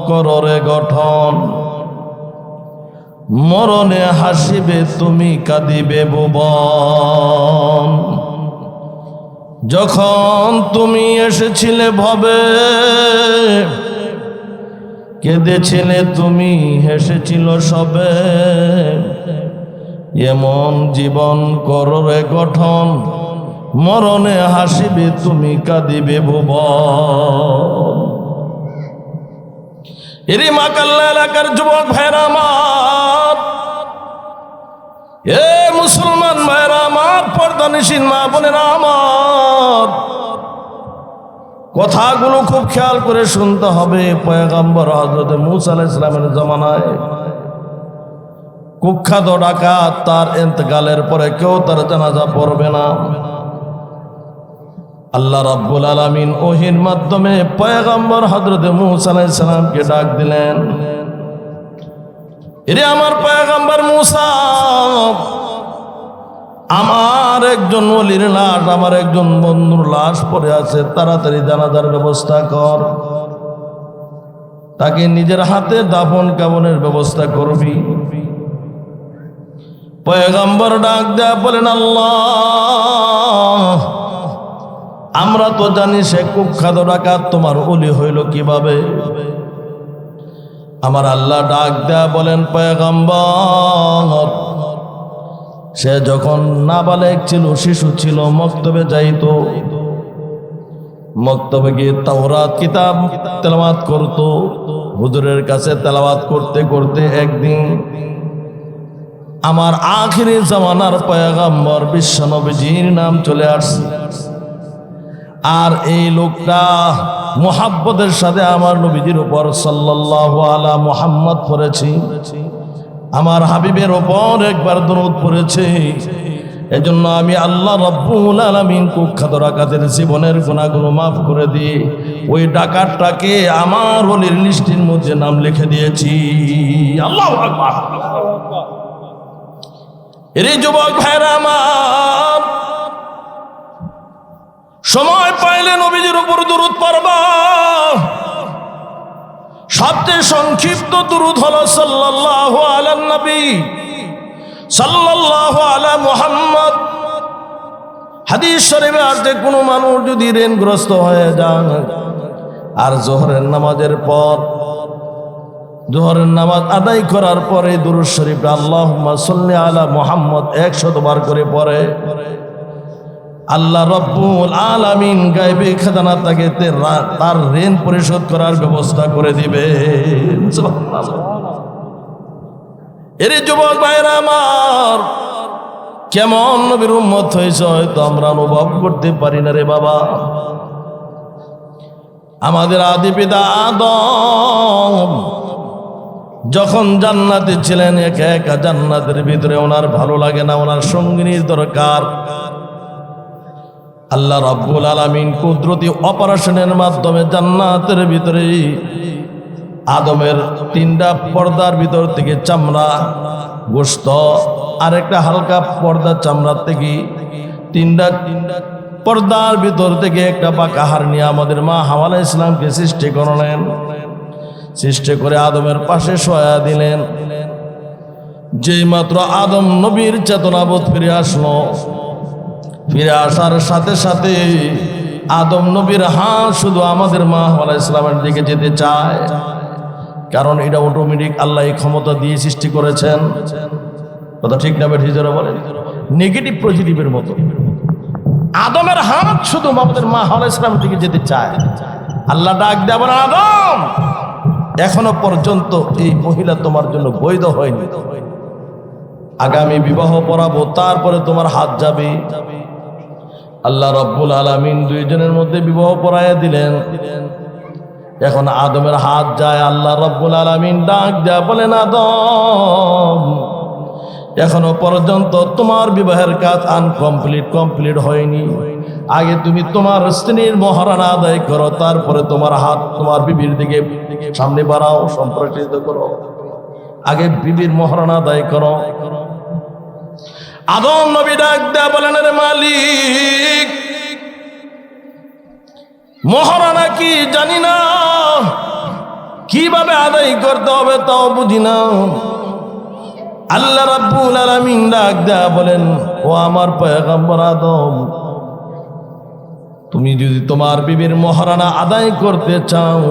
কররে গঠন, মরণে হাসিবে তুমি কাঁদিবে ভুবন। যখন তুমি এসেছিলে ভবে, কেঁদেছিলে তুমি, হেসেছিল সবে। এমন জীবন কররে গঠন, মরণে হাসিবে তুমি কাঁদিবে ভুবন। এরি মাকাল্লা এলাকার যুবক ভাইরা আমার, এ মুসলমান ভাইরা আমার, পর্দানিশীন মা বোনেরা আমার, কথাগুলো খুব খেয়াল করে শুনতে হবে। পয়গম্বর হযরত মূসা আলাইহিস সালামের জামানায় কুখ্যাত ডাকাত, তার ইন্তেকালের পরে কেউ তার জানাজা পড়বে না। আল্লাহ রাব্বুল আলামিন ওহীর মাধ্যমে পয়গম্বর হযরত মূসা আলাইহিস সালামকে ডাক দিলেন, এরে আমার পয়গম্বর মূসা, আমার একজন ওলির লাশ, আমার একজন বন্ধুর লাশ পড়ে আছে, তাড়াতাড়ি জানাজার ব্যবস্থা কর। তাকে নিজের হাতে দাফন কাফনের ব্যবস্থা করবি। পয়গম্বর ডাক দেয়া বলেন, আল্লাহ, আমরা তো জানি সে কুখ্যাত ডাকাত, তোমার ওলি হইল কিভাবে? আমার আল্লাহ ডাক দেয়া বলেন, পয়গম্বর, সে যখন নাবালেগ ছিল, শিশু ছিল, মক্তবে যাইত, মক্তবে গিয়ে তাওরাত কিতাব তেলাওয়াত করত। হুজুরের কাছে তেলাওয়াত করতে করতে একদিন আমার আখিরি জামানার পয়গম্বর বিশ্বনবীজির নাম চলে আসছে। আর এই লোকটা মুহাব্বতের সাথে আমার নবীজির উপর সাল্লাল্লাহু আলা মুহাম্মদ পড়েছে, আমার হাবিবের উপর একবার দরুদ পড়েছে। এজন্য আমি আল্লাহ রাব্বুল আলামিন কুখ্যাত ডাকাতের জীবনের গুনাহগুলো মাফ করে দিয়ে ওই ডাকাতটাকে আমার ওলির লিস্টের মধ্যে নাম লিখে দিয়েছি। আল্লাহু আকবার। এরে যুবক ভাইরা আমার, সময় পাইলে নবীজির উপর দরুদ পড়বা। সবচেয়ে সংক্ষিপ্ত দরুদ হলো সাল্লাল্লাহু আলা নবী সাল্লাল্লাহু আলা মুহাম্মদ। হাদিস শরীফে আছে, কোনো মানুষ যদি ঋণগ্রস্ত হয়ে যায় আর জোহরের নামাজের পর, জোহরের নামাজ আদায় করার পরে দুরূদ শরীফ আল্লাহুম্মা সাল্লি আলা মুহাম্মদ 100 বার করে পড়ে, আল্লাহ রাব্বুল আলামিন গায়বী খাজানা থেকে তার ঋণ পরিশোধ করার ব্যবস্থা করে দিবে। এর যুবক ভাইরা আমার, কেমন নবীর উম্মত হয়েছে হয়তো আমরা অনুভব করতে পারি না রে বাবা। আমাদের আদি পিতা আদম যখন জান্নাতে ছিলেন, একা একা জান্নাতের ভিতরে ওনার ভালো লাগে না, ওনার সঙ্গিনীর দরকার। আল্লাহ রাব্বুল আলামিন কুদরতি অপারেশনের মাধ্যমে জান্নাতের ভিতরে আদমের 3টা পর্দার ভিতর থেকে চামড়া, গোশত আর একটা হালকা পর্দা চামড়া থেকে 3টা পর্দার ভিতর থেকে একটা পাকা হাড় নিয়ে আমাদের মা হাওয়া আলাইহিস সালামকে সৃষ্টি করলেন। সৃষ্টি করে আদমের পাশে শোয়া দিলেন। যেই মাত্র আদম নবীর চেতনাবোধ ফিরে আসলো, ফিরে আসার সাথে সাথে আদম নবীর হাত শুধু আমাদের মা হাওয়া আলাইহিস সালামের দিকে যেতে চায়, কারণ এটা অটোমেটিক আল্লাহ এই ক্ষমতা দিয়ে সৃষ্টি করেছেন। কথা ঠিক না বেঠিক যারা বলে, নেগেটিভ পজিটিভের মতো আদমের হাত শুধু আমাদের মা হাওয়া আলাইহিস সালামের দিকে যেতে চায়। আল্লাহ ডাক দেয়া বলেন, আদম, এখনো পর্যন্ত এই মহিলা তোমার জন্য বৈধ হয়নি, আগামী বিবাহ পড়াবো, তারপরে তোমার হাত যাবে। আল্লাহ রাব্বুল আলামিন দুইজনের মধ্যে বিবাহ পড়াইয়া দিলেন। এখন আদমের হাত যায়, আল্লাহ রাব্বুল আলামিন ডাক দেয়া বলেন, আদম, এখনো পর্যন্ত তোমার বিবাহের কাজ কমপ্লিট হয়নি। আগে তুমি তোমার স্ত্রীর মহারানা আদায় করো, তারপরে তোমার হাত তোমার বিবির দিকে সামনে বাড়াও, সম্প্রসারিত করো, আগে বিবির মহারানা আদায় করো। আদম নবী ডাক দেয়া বলেন, রে মালিক, মহারানা কি জানি না, কিভাবে আদায় করতে হবে তাও বুঝি না। আল্লাহ রাব্বুল আলামিন ডাক দেয়া বলেন, ও আমার পয়গম্বর আদম, তুমি যদি তোমার বিবির মহারানা আদায় করতে চাও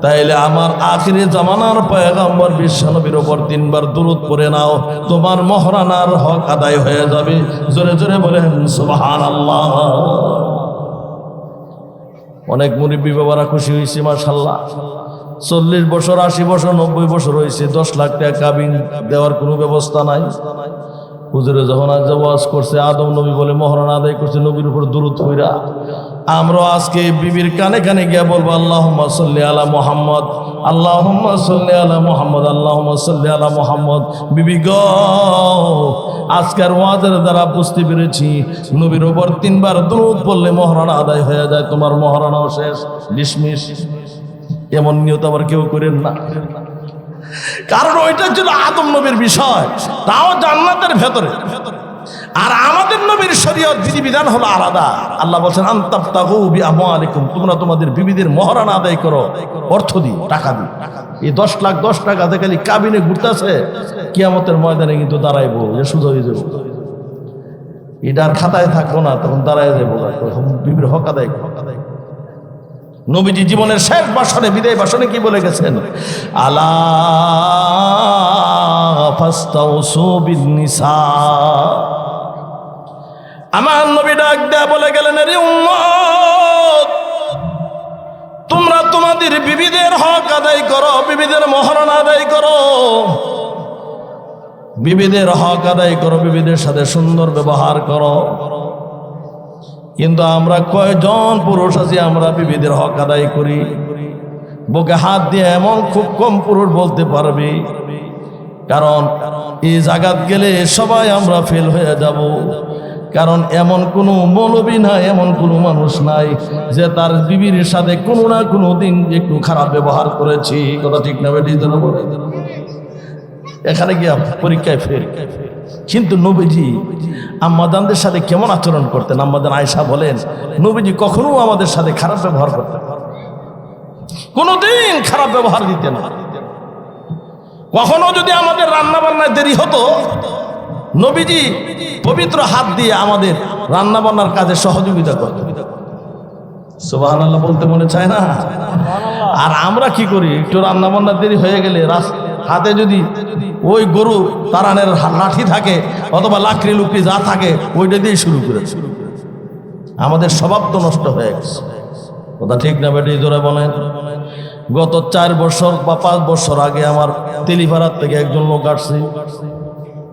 তাইলে আমার আখিরি জামানার পয়গম্বর বিশ্বনবীর উপর 3 বার দুরূদ পড়ে নাও, তোমার মহারানার হক আদায় হয়ে যাবে। জোরে জোরে বলেন সুবহানাল্লাহ। অনেক মুরিব্বি বাবারা খুশি হয়েছে মাশাআল্লাহ। 40 বছর 80 বছর 90 বছর হয়েছে, 10 লাখ টাকা কাবিন দেওয়ার কোনো ব্যবস্থা নাই। হুজুরে যখন আজ ওয়াজ করছে, আদম নবী বলে মহারানা আদায় করছে, নবীর উপর দুরূদ পড়া। আমরা আজকে বিবির কানে কানে গিয়ে বলবো আল্লাহুম্মা সাল্লি আলা মুহাম্মদ, আল্লাহুম্মা সাল্লি আলা মুহাম্মদ, আল্লাহুম্মা সাল্লি আলা মুহাম্মদ। বিবি গো, আজকের ওয়াজের দ্বারা বুঝতে পেরেছি নবীর উপর 3 বার দুরূদ পড়লে মহারানা আদায় হয়ে যায়, তোমার মহারানাও শেষ, ডিসমিস। এমন নিয়ত আবার কেউ করেন না, কারণ ওইটা ছিল আদম নবীর বিষয়, তাও জান্নাতের ভেতরে। আর আমাদের নবীর শরীয়ত বিধিবিধান হলো আলাদা। আল্লাহ বলছেন আনতাবতাগু বিআমওয়ালিকুম, তোমরা তোমাদের বিবিদের মহারানা আদায় করো অর্থ দিয়ে, টাকা দিয়ে। এই 10 লাখ 10 টাকা খালি কাবিনে ঘুরতেছে, কিয়ামতের ময়দানে কিন্তু দাঁড়াইবো, যে সোজা হয়ে যাবো। এটা আর খাতায় থাকবো না, তখন দাঁড়ায় যাবো, বিবির হক আদায় করো। নবীজি জীবনের শেষ ভাষণে, বিদায় ভাষণে কি বলে গেছেন? আলা ফাস্তাউসু বিন-নিসা। আমার নবী ডাক দেয়া বলে গেলেন, আরে উম্মত, তোমরা তোমাদের বিবিদের হক আদায় করো, বিবিদের মহারানা আদায় করো, বিবিদের হক আদায় করো, বিবিদের সাথে সুন্দর ব্যবহার করো। কিন্তু আমরা কয়জন পুরুষ আছি আমরা বিবিদের হক আদায় করি? বুকে হাত দিয়ে এমন খুব কম পুরুষ বলতে পারবে, কারণ এই জায়গাত গেলে সবাই আমরা ফেল হয়ে যাব। কারণ এমন কোনো মৌলবী নাই, এমন কোনো মানুষ নাই যে তার বিবির সাথে কোনো না কোনো দিন একটু খারাপ ব্যবহার করেছি। কথা ঠিক না বেটি? এখানে গিয়ে পরীক্ষায় ফেল। কিন্তু নবীজি আম্মাজানদের সাথে কেমন আচরণ করতেন? আম্মাজান আয়েশা বলেন, নবীজি কখনো আমাদের সাথে খারাপ ব্যবহার করতেন, কোনোদিন খারাপ ব্যবহার দিতেন না। কখনো যদি আমাদের রান্না বান্নায় দেরি হতো, নবীজি পবিত্র হাত দিয়ে আমাদের রান্না বান্নার কাজে সহযোগিতা করতেন। সুবহানাল্লাহ বলতে মনে চায় না? আর আমরা কি করি? একটু রান্না বান্নার দেরি হয়ে গেলে হাতে যদি ওই গরু তাড়ানের লাঠি থাকে অথবা লাকড়ি লুকড়ি যা থাকে ওইটা দিয়ে শুরু করে। আমাদের স্বভাব তো নষ্ট হয়ে গেছে। কথা ঠিক না বেটি? জোরে বলেন। গত 4 বছর বা 5 বছর আগে আমার তেলিপাড়ার থেকে একজন লোক আসছে,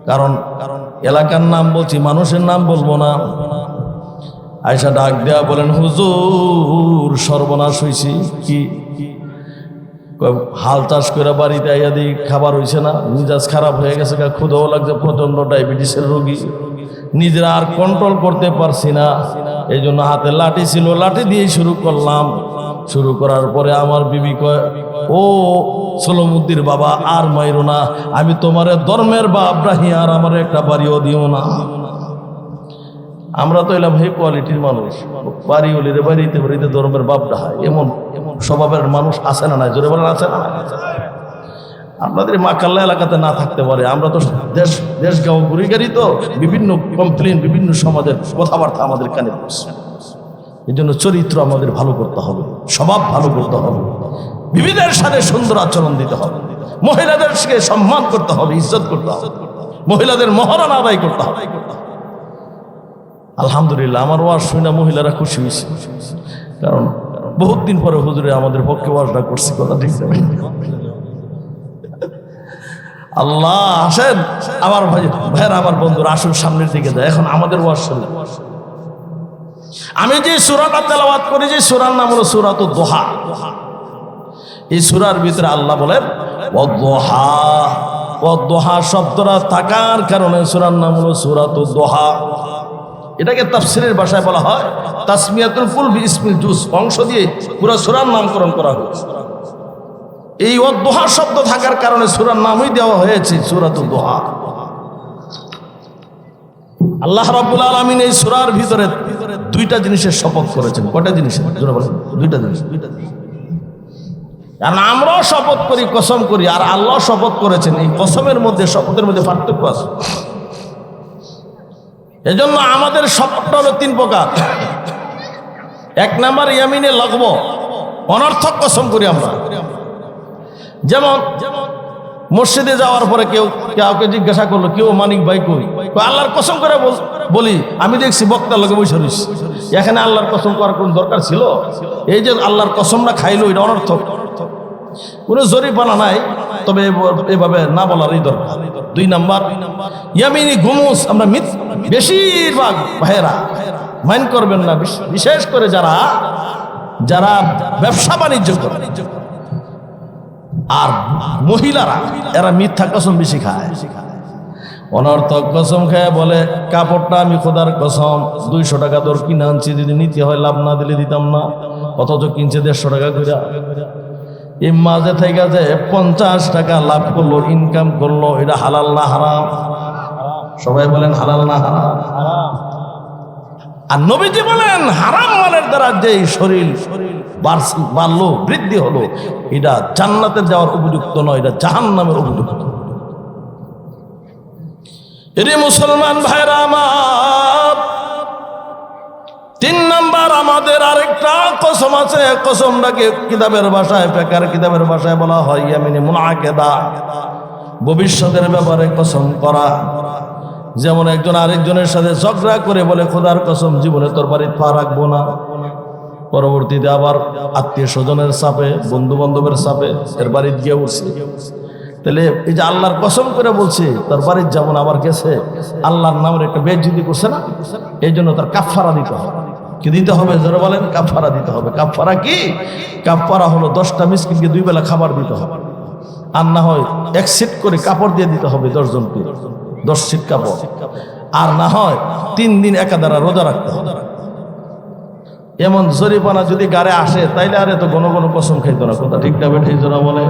কারণ এলাকার নাম বলছি, মানুষের নাম বলবো না। আয়েশা ডাক দেয়া বলেন, হুজুর সর্বনাশ হয়েছি। কি? হাল চাষ করে বাড়িতে আইয়া দিই, খাবার হয়েছে না, মিজাজ খারাপ হয়ে গেছে, ক্ষুধাও লাগছে, প্রচন্ড ডায়াবেটিসের রোগী, নিজেরা আর কন্ট্রোল করতে পারছি না। এই জন্য হাতে লাঠি ছিল, লাঠি দিয়ে শুরু করলাম। শুরু করার পরে আমার বিবি কয়, ও সলমুদ্দির বাবা আর মাইরো না, আমি তোমার ধর্মের বাপ রাহি, আর আমার একটা বাড়িও দিও না। আমরা তো এলাম হে কোয়ালিটির মানুষ, বাড়ি হলিরে বাড়িতে বাড়িতে ধর্মের বাপ ডাহায়, এমন স্বভাবের মানুষ আছে না? নাই? জোরে বলেন, আছে না? আপনাদের মাকাল্লা এলাকাতে না থাকতে পারে, আমরা তো দেশ গাঁও ঘুরি গাড়ি, তো বিভিন্ন কমপ্লেন, বিভিন্ন সমাজের কথাবার্তা আমাদের কানে পড়ছে। এই জন্য চরিত্র আমাদের ভালো করতে হবে, স্বভাব ভালো করতে হবে, বিবিদের সাথে সুন্দর আচরণ দিতে হবে, মহিলাদেরকে সম্মান করতে হবে, ইজ্জত করতে হবে, মহিলাদের মহারানা আদায় করতে হবে। আলহামদুলিল্লাহ, আমার ওয়াজ শুনে মহিলারা খুশি হয়েছে, কারণ বহুত দিন পরে হুজুরে আমাদের পক্ষে ওয়াজটা করছি। কথা ঠিক আছে? আল্লাহ আসেন আমার ভাইয়ের, আমার বন্ধুরা আসুন সামনের দিকে যায়। এখন আমাদের ওয়াজ শুনলে, আমি যে সূরাটা তেলাওয়াত করি, যে সূরার নাম হলো সূরাতুদ দুহা। এই সূরার ভিতরে আল্লাহ বলেন ওয়াদ-দুহা। ওয়াদ-দুহা শব্দটা থাকার কারণে সূরার নাম হলো সূরাতুদ দুহা। এটাকে তাফসীরের ভাষায় বলা হয় তাসমিয়াতুল ফুল বিইসমিল জুজ, অংশ দিয়ে পুরো সূরার নামকরণ করা হয়েছে। এই ওয়াদ-দুহা শব্দ থাকার কারণে সূরার নামই দেওয়া হয়েছে সূরাতুদ দুহা। আল্লাহ রাব্বুল আলামিন এই সূরার ভিতরে 2টা জিনিসের শপথ করেছেন। কয়টা জিনিস? জোরে বলেন। 2টা জিনিস। কারণ আমরাও শপথ করি, কসম করি, আর আল্লাহ শপথ করেছেন। এই কসমের মধ্যে, শপথের মধ্যে পার্থক্য আছে। এজন্য আমাদের শপথটা হলো 3 প্রকার। 1 নাম্বার ইয়ামিনে লাগব, অনর্থক কসম করি আমরা। যেমন মসজিদে যাওয়ার পরে কাউকে জিজ্ঞাসা করলো, কেউ মানিক ভাই কই, আল্লাহর কসম করে বলি আমি দেখছি বক্তার লোকে বসে রইছি। এখানে আল্লাহর কসম করার কোন দরকার ছিল? এই যে আল্লাহর কসমটা খাইলো, এটা অনর্থক, কোনো জরিমানা নাই, তবে এভাবে না বলারই দরকার। 2 নাম্বার ইয়ামিনি গুমুস, আমরা বেশিরভাগ ভাইয়েরা মাইন্ড করবেন না, বিশেষ করে যারা ব্যবসা বাণিজ্য করে আর মহিলারা, এরা মিথ্যা কসম বেশি খায়। অনর্থক কসম খায় বলে, কাপড়টা আমি খোদার কসম 200 টাকা দর কিনে আনছি, যদি নিতে হয় লাভ না দিলে দিতাম না, অথচ কিনছে 150 টাকা করে। এই মাঝে থেকে যে 50 টাকা লাভ করলো, ইনকাম করলো, এটা হালাল না হারাম? সবাই বলেন হালাল না হারাম? আর নবীজি বলেন, হারাম মালের দ্বারা যে শরীর বাড়লো, বৃদ্ধি হলো, এটা জান্নাতে যাওয়ার উপযুক্ত নয়, এটা জাহান্নামের উপযুক্ত। এরে মুসলমান ভাইরা আমার, 3 নাম্বার আমাদের আরেকটা কসম আছে। কসমটাকে কিতাবের ভাষায়, ফিকহের কিতাবের ভাষায় বলা হয় ইয়ামিনে মুনাকেদা, ভবিষ্যতের ব্যাপারে কসম করা। যেমন একজন আরেকজনের সাথে ঝগড়া করে বলে, খোদার কসম জীবনে তোর বাড়িতে পা রাখবো না। পরবর্তীতে আবার আত্মীয় স্বজনের চাপে, বন্ধু বান্ধবের চাপে এর বাড়িতে গিয়ে উঠছে। তাহলে এই যে আল্লাহর কসম করে বলছে তোর বাড়িতে যাবো না, আবার গেছে, আল্লাহর নামের একটা বেইজ্জতি করছে না? এই জন্য তার কাফারা দিতে হবে। কি দিতে হবে? যারা বলেন কাফারা দিতে হবে। কাফারা কি? কাফারা হলো 10টা মিসকিনকে 2 বেলা খাবার দিতে হবে, আর না হয় 1 সিট করে কাপড় দিয়ে দিতে হবে 10 জনকে, 10 সিট কাপড়, আর না হয় 3 দিন একাধারা রোজা রাখতে হবে। এমন জরিমানা যদি গাড়ে আসে, তাইলে আরে তো ঘন ঘন কসম খাইতো না। কথা ঠিক না বেঠে? যারা বলে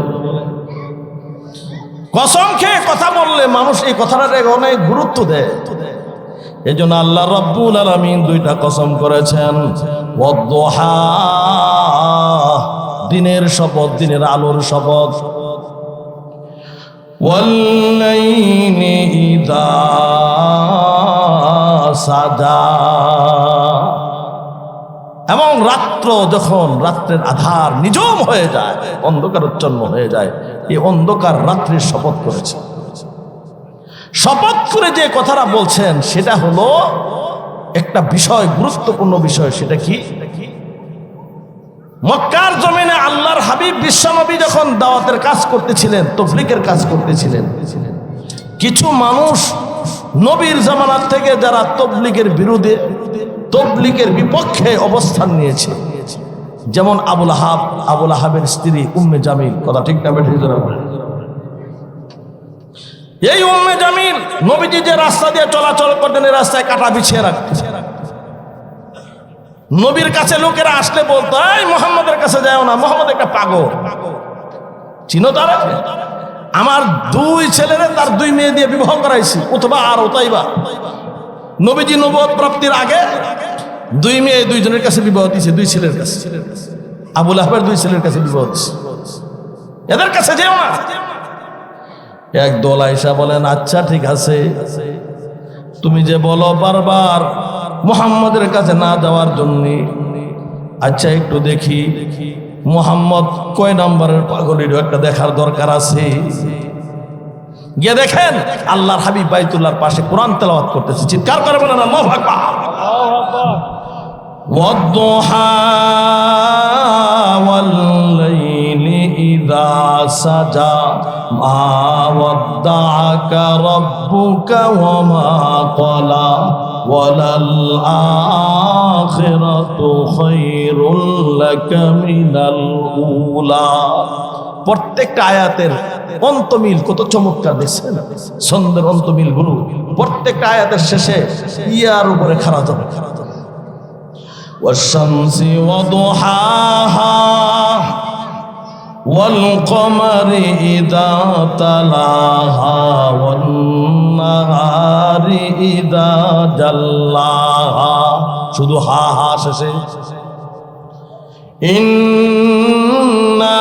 কসম খেয়ে কথা বললে মানুষ এই কথাটাকে অনেক গুরুত্ব দেয়। এই জন্য আল্লাহ রাব্বুল আলামিন 2টা কসম করেছেন। ওয়াদ-দুহা, দিনের শপথ, দিনের আলোর শপথ। ওয়াল-লাইলি ইযা সাজা, এবং রাত্র যখন, রাত্রের আধার নিঝুম হয়ে যায়, অন্ধকারাচ্ছন্ন হয়ে যায়, এই অন্ধকার রাত্রির শপথ করেছে। শপথ করে যে কথাটা বলছেন সেটা হলো একটা বিষয়, গুরুত্বপূর্ণ বিষয়। সেটা কি? মক্কার জমিনে আল্লাহর হাবিব বিশ্বনবী যখন দাওয়াতের কাজ করতেছিলেন, তাবলীগের কাজ করতেছিলেন, কিছু মানুষ নবীর জামানার থেকে যারা তাবলীগের বিরুদ্ধে, তাবলীগের বিপক্ষে অবস্থান নিয়েছে। যেমন আবুল আহাবের স্ত্রী উম্মে জামিল। কথা ঠিক না বেঠিক? এই উম্মে জামিল নবীজি যে রাস্তা দিয়ে চলাচল করতেন, এই রাস্তায় কাটা বিছিয়ে রাখতেন। নবীর কাছে লোকেরা আসলে বলতো, এই মুহাম্মদের কাছে যাও না, মুহাম্মদ একটা পাগল। চিনো তারা? আমার 2 ছেলেরে তার 2 মেয়ে দিয়ে বিবাহ করাইছি, উতবা আর উতাইবা। নবীজি নবুয়ত প্রাপ্তির আগে 2 মেয়ে 2 জনের কাছে বিবাহ দিয়েছে, 2 ছেলের কাছে। আবুল আহাবের 2 ছেলের কাছে বিবাহ দিয়েছে। এদের কাছে যেও না। এক দল আয়েশা বলেন, আচ্ছা ঠিক আছে, তুমি যে বলো বারবার মুহাম্মদের কাছে না যাওয়ার জন্য, আচ্ছা একটু দেখি মুহাম্মদ কয় নম্বরের পাগলের একটা দেখার দরকার আছে। গিয়ে দেখেন আল্লাহর হাবিব বাইতুল্লাহর পাশে কোরআন তেলাওয়াত করতেছে। চিৎকার করে বলেন আল্লাহু আকবার। ওয়াদ-দুহা ওয়াল-লাইলি ইযা সাজা মা ওয়াদ্দাআকা রাব্বুকা ওয়া মা ক্বালা ওয়ালাল আখিরাতু খায়রুল লাকা মিনাল উলা। প্রত্যেকটা আয়াতের অন্তমিল কত চমৎকার দেখছেন, ছন্দের অন্তমিল গুলো প্রত্যেকটা আয়াতের শেষে ইয়ার উপরে খাড়া যাবে। ওয়াশ-শামসি ওয়াদুহাহা ওয়াল-কমারি ইযা তালাহা ওয়ান-নাহারি ইযা জাল্লাহা। শুধু হা হা শেষে। ইন্না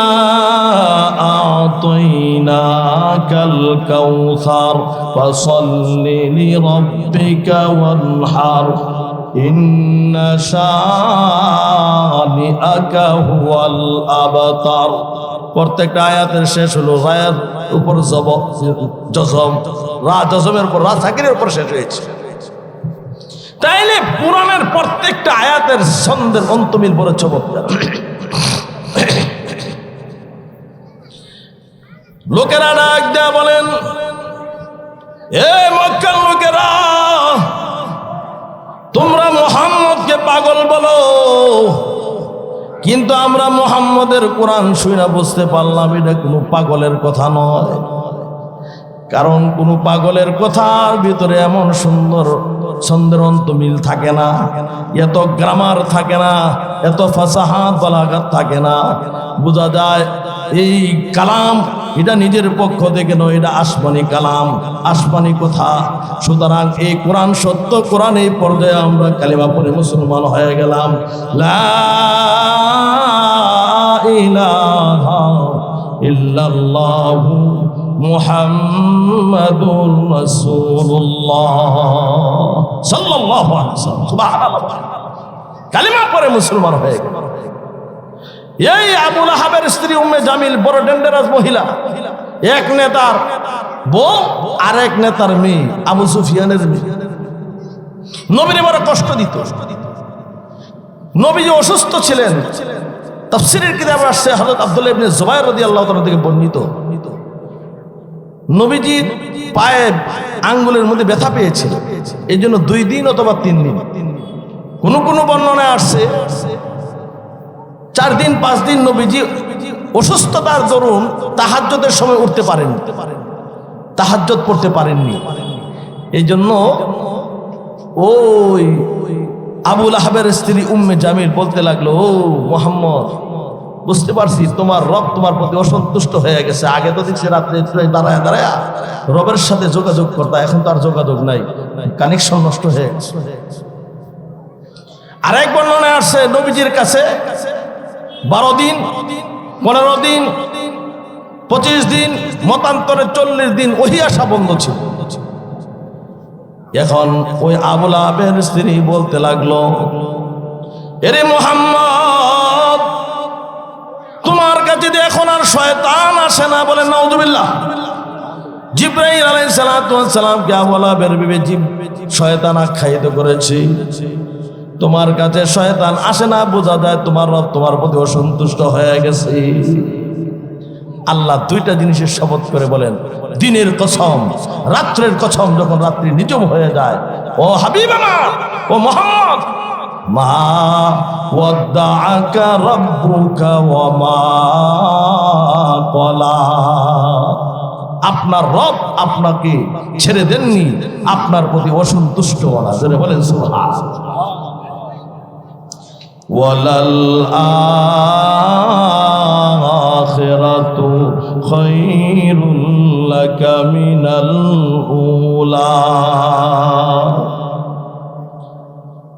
আতাইনাকাল কাউসার ফাসাল্লি লিরাব্বিকা ওয়ানহার ইন্না শানিআকা হুয়াল আবতার। প্রত্যেকটা আয়াতের শেষ হলো রায়ের উপর জজম, রা জজমের উপর রা সাকিরের উপর শেষ হয়েছে। তাইলে পুরাণের প্রত্যেকটা আয়াতের ছন্দের অন্তমিল বড় চমৎকার। লোকেরা ডাক দেয়া বলেন, এ মক্কার লোকেরা, তোমরা মুহাম্মদকে পাগল বলো, কিন্তু আমরা মুহাম্মদের কোরআন শুনে বুঝতে পারলাম এটা কোনো পাগলের কথা নয়। কারণ কোনো পাগলের কথার ভিতরে এমন সুন্দর ছন্দের অন্তমিল থাকে না, এত গ্রামার থাকে না, এত ফাসাহাত বালাগাত থাকে না। বোঝা যায় এই কালাম এটা নিজের পক্ষ থেকে নয়, এটা আসমানি কালাম, আসমানি কথা। সুতরাং এই কোরআন সত্য, কোরআন এই পর্যায়ে আমরা কালিমা পড়ে মুসলমান হয়ে গেলাম। লা ইলাহা ইল্লাল্লাহু মুহাম্মাদুর রাসূলুল্লাহ সাল্লাল্লাহু আলাইহি ওয়াসাল্লাম। সুবহানাল্লাহ, কালিমা পড়ে মুসলমান হয়ে গেল। এই আবু লাহাবের স্ত্রী উম্মে জামিল বড় ডেঞ্জারাস মহিলা, এক নেতার বউ আর এক নেতার মেয়ে, আবু সুফিয়ানের মেয়ে। নবীর বড় কষ্ট দিত। নবী যে অসুস্থ ছিলেন, তাফসীরের কিতাবে আসছে হযরত আব্দুল্লাহ ইবনে জুবাইর রাদিয়াল্লাহু তাআলা থেকে বর্ণিত, নবীজির পায়ে আঙ্গুলের মধ্যে ব্যথা পেয়েছিল, এই জন্য 2 দিন অথবা 3 দিন, কোন কোন বর্ণনায় আসছে 4 দিন 5 দিন নবীজি অসুস্থতার দরুন তাহাজ্জুদের সময় উঠতে পারেননি, তাহাজ্জুদ পড়তে পারেননি। এই জন্য ওই আবু লাহাবের স্ত্রী উম্মে জামিল বলতে লাগলো, ও মুহাম্মদ, বুঝতে পারছি তোমার রব তোমার প্রতি অসন্তুষ্ট হয়ে গেছে। আগে তো দেখছি রাত্রে দাঁড়ায় দাঁড়ায় রবের সাথে যোগাযোগ করতা, এখন তো আর যোগাযোগ নাই, কানেকশন নষ্ট হয়ে গেছে। আরেক বর্ণনায় আসছে নবীজির কাছে 12 দিন 15 দিন 25 দিন মতান্তরে 40 দিন ওহী আসা বন্ধ ছিল। এখন ওই আবু লাহাবের স্ত্রী বলতে লাগলো, এরে মুহাম্মদ, তোমার কাছে এখন আর শয়তান আসে না? বলে নাউযুবিল্লাহ। জিবরাইল আলাইহিস সালাতু ওয়াস সালামকে আবু লাহাবের বিবি শয়তান আখ্যায়িত করেছে। তোমার কাছে শয়তান আসে না, বোঝা যায় তোমার রব তোমার প্রতি অসন্তুষ্ট হয়ে গেছে। আল্লাহ 2টা জিনিসের শপথ করে বলেন, দিনের কসম, রাত্রের কসম। যখন রাত্রি নিঝুম হয়ে যায়, ও হাবিব আমার, ও মুহাম্মদ, মা ওয়াদ্দাআকা রাব্বুকা ওয়া মা ক্বালা, আপনার রব আপনাকে ছেড়ে দেননি, আপনার প্রতি অসন্তুষ্ট না। জোরে বলেন সুবহানাল্লাহ। ওয়ালাল আখিরাতু খায়রুল লাকা মিনাল উলা।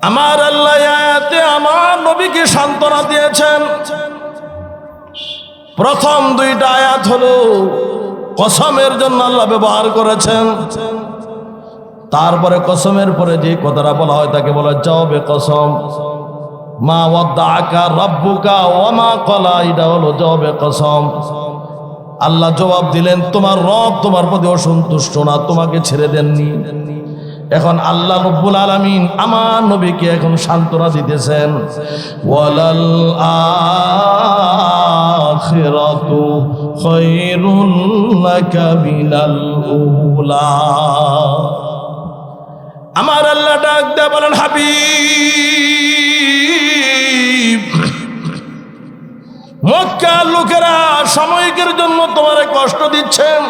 আমার আল্লাহ আয়াতে আমার নবীকে সান্ত্বনা দিয়েছেন। প্রথম 2টা আয়াত হলো কসমের জন্য আল্লাহ ব্যবহার করেছেন। তারপরে কসমের পরে যে কথাটা বলা হয় তাকে বলা হয় জবাবে কসম। মা ওয়াদ্দাআকা রাব্বুকা ওয়া মা ক্বালা, এটা হলো জবাবে কসম। আল্লাহ জবাব দিলেন, তোমার রব তোমার প্রতি অসন্তুষ্ট না, তোমাকে ছেড়ে দেননি। এখন আল্লাহ রব্বুল আলামিন আমার নবীকে এখন সান্ত্বনা দিতেছেন, ওয়ালাল আখিরাতু খায়রুল লাকা মিনাল উলা। আমার আল্লাহ ডাক দেয়া বলেন, হাবিব, মক্কার লোকেরা সাময়িকের জন্য তোমার কষ্ট দিচ্ছেন,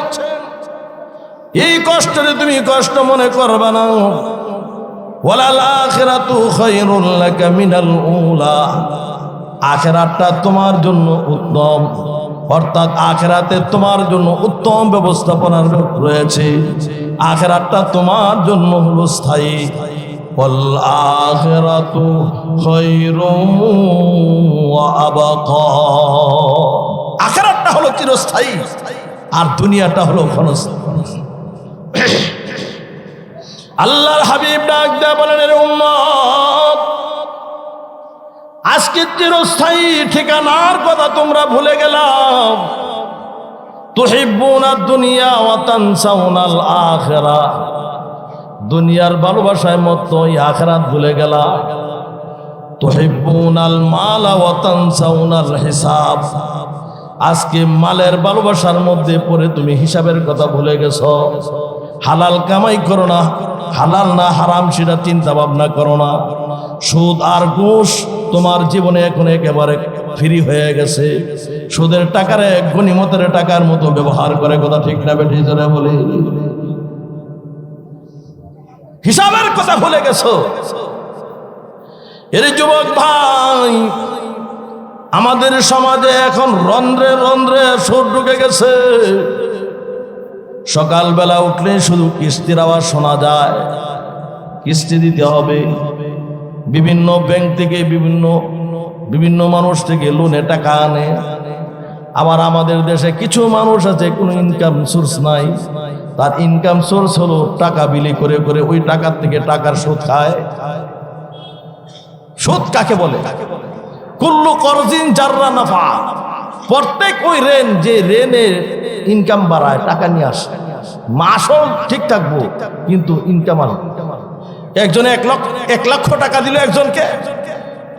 এই কষ্টে তুমি কষ্ট মনে করবে না। ওয়ালাল আখিরাতু খায়রুল লাকা মিনাল উলা, আখিরাতটা তোমার জন্য উত্তম, অর্থাৎ আখিরাতে তোমার জন্য উত্তম ব্যবস্থাপনার রয়েছে। আখিরাতটা তোমার জন্য হলো স্থায়ী। ওয়াল আখিরাতু খায়রুম ওয়া আবকা, আখিরাতটা আখেরাতটা হলো চিরস্থায়ী, আর দুনিয়াটা হলো ক্ষণস্থায়ী। আল্লাহর হাবিব ডাক দেয়া বলেন, এর উম্মত, আজকে চিরস্থায়ী ঠিকানার কথা তোমরা ভুলে গেলাম। তুহিব্বুনা দুনিয়া ওয়া তানসাউনাল আখিরাহ, দুনিয়ার ভালোবাসায় মত আখিরাত ভুলে গেলা। তুহিব্বুনাল মালা ওয়া তানসাউনাল হিসাব, আজকে মালের ভালোবাসার মধ্যে পড়ে তুমি হিসাবের কথা ভুলে গেছো। হালাল কামাই করো না, হালাল না হারাম সেটা চিন্তা ভাবনা করো না। সুদ আর ঘুষ তোমার জীবনে এখন একেবারে ফ্রি হয়ে গেছে। সুদের টাকারে গনিমতের টাকার মতো ব্যবহার করে, কথা ঠিক না বেঠিক জোরে বলি? হিসাবের কথা ভুলে গেছো। এর যুবক ভাই, আমাদের সমাজে এখন রন্ধ্রে রন্ধ্রে সুদ ঢুকে গেছে। সকালবেলা উঠলে শুধু কিস্তির আওয়াজ শোনা যায়, কিস্তি দিতে হবে। বিভিন্ন ব্যাংক থেকে বিভিন্ন মানুষ থেকে লোনে টাকা আনে। আবার আমাদের দেশে কিছু মানুষ আছে কোনো ইনকাম সোর্স নাই, তার ইনকাম সোর্স হলো টাকা বিলি করে করে ওই টাকার থেকে টাকার সুদ খায়। সুদ কাকে বলে? কুল্লু করজিন জাররা নাফা, প্রত্যেক ওই ঋণ যে ঋণের ইনকাম বাড়ায়, টাকা নিয়ে আসে, মাসও ঠিক থাকবো কিন্তু ইনকাম আর। একজনে 1 লক্ষ টাকা দিল একজনকে,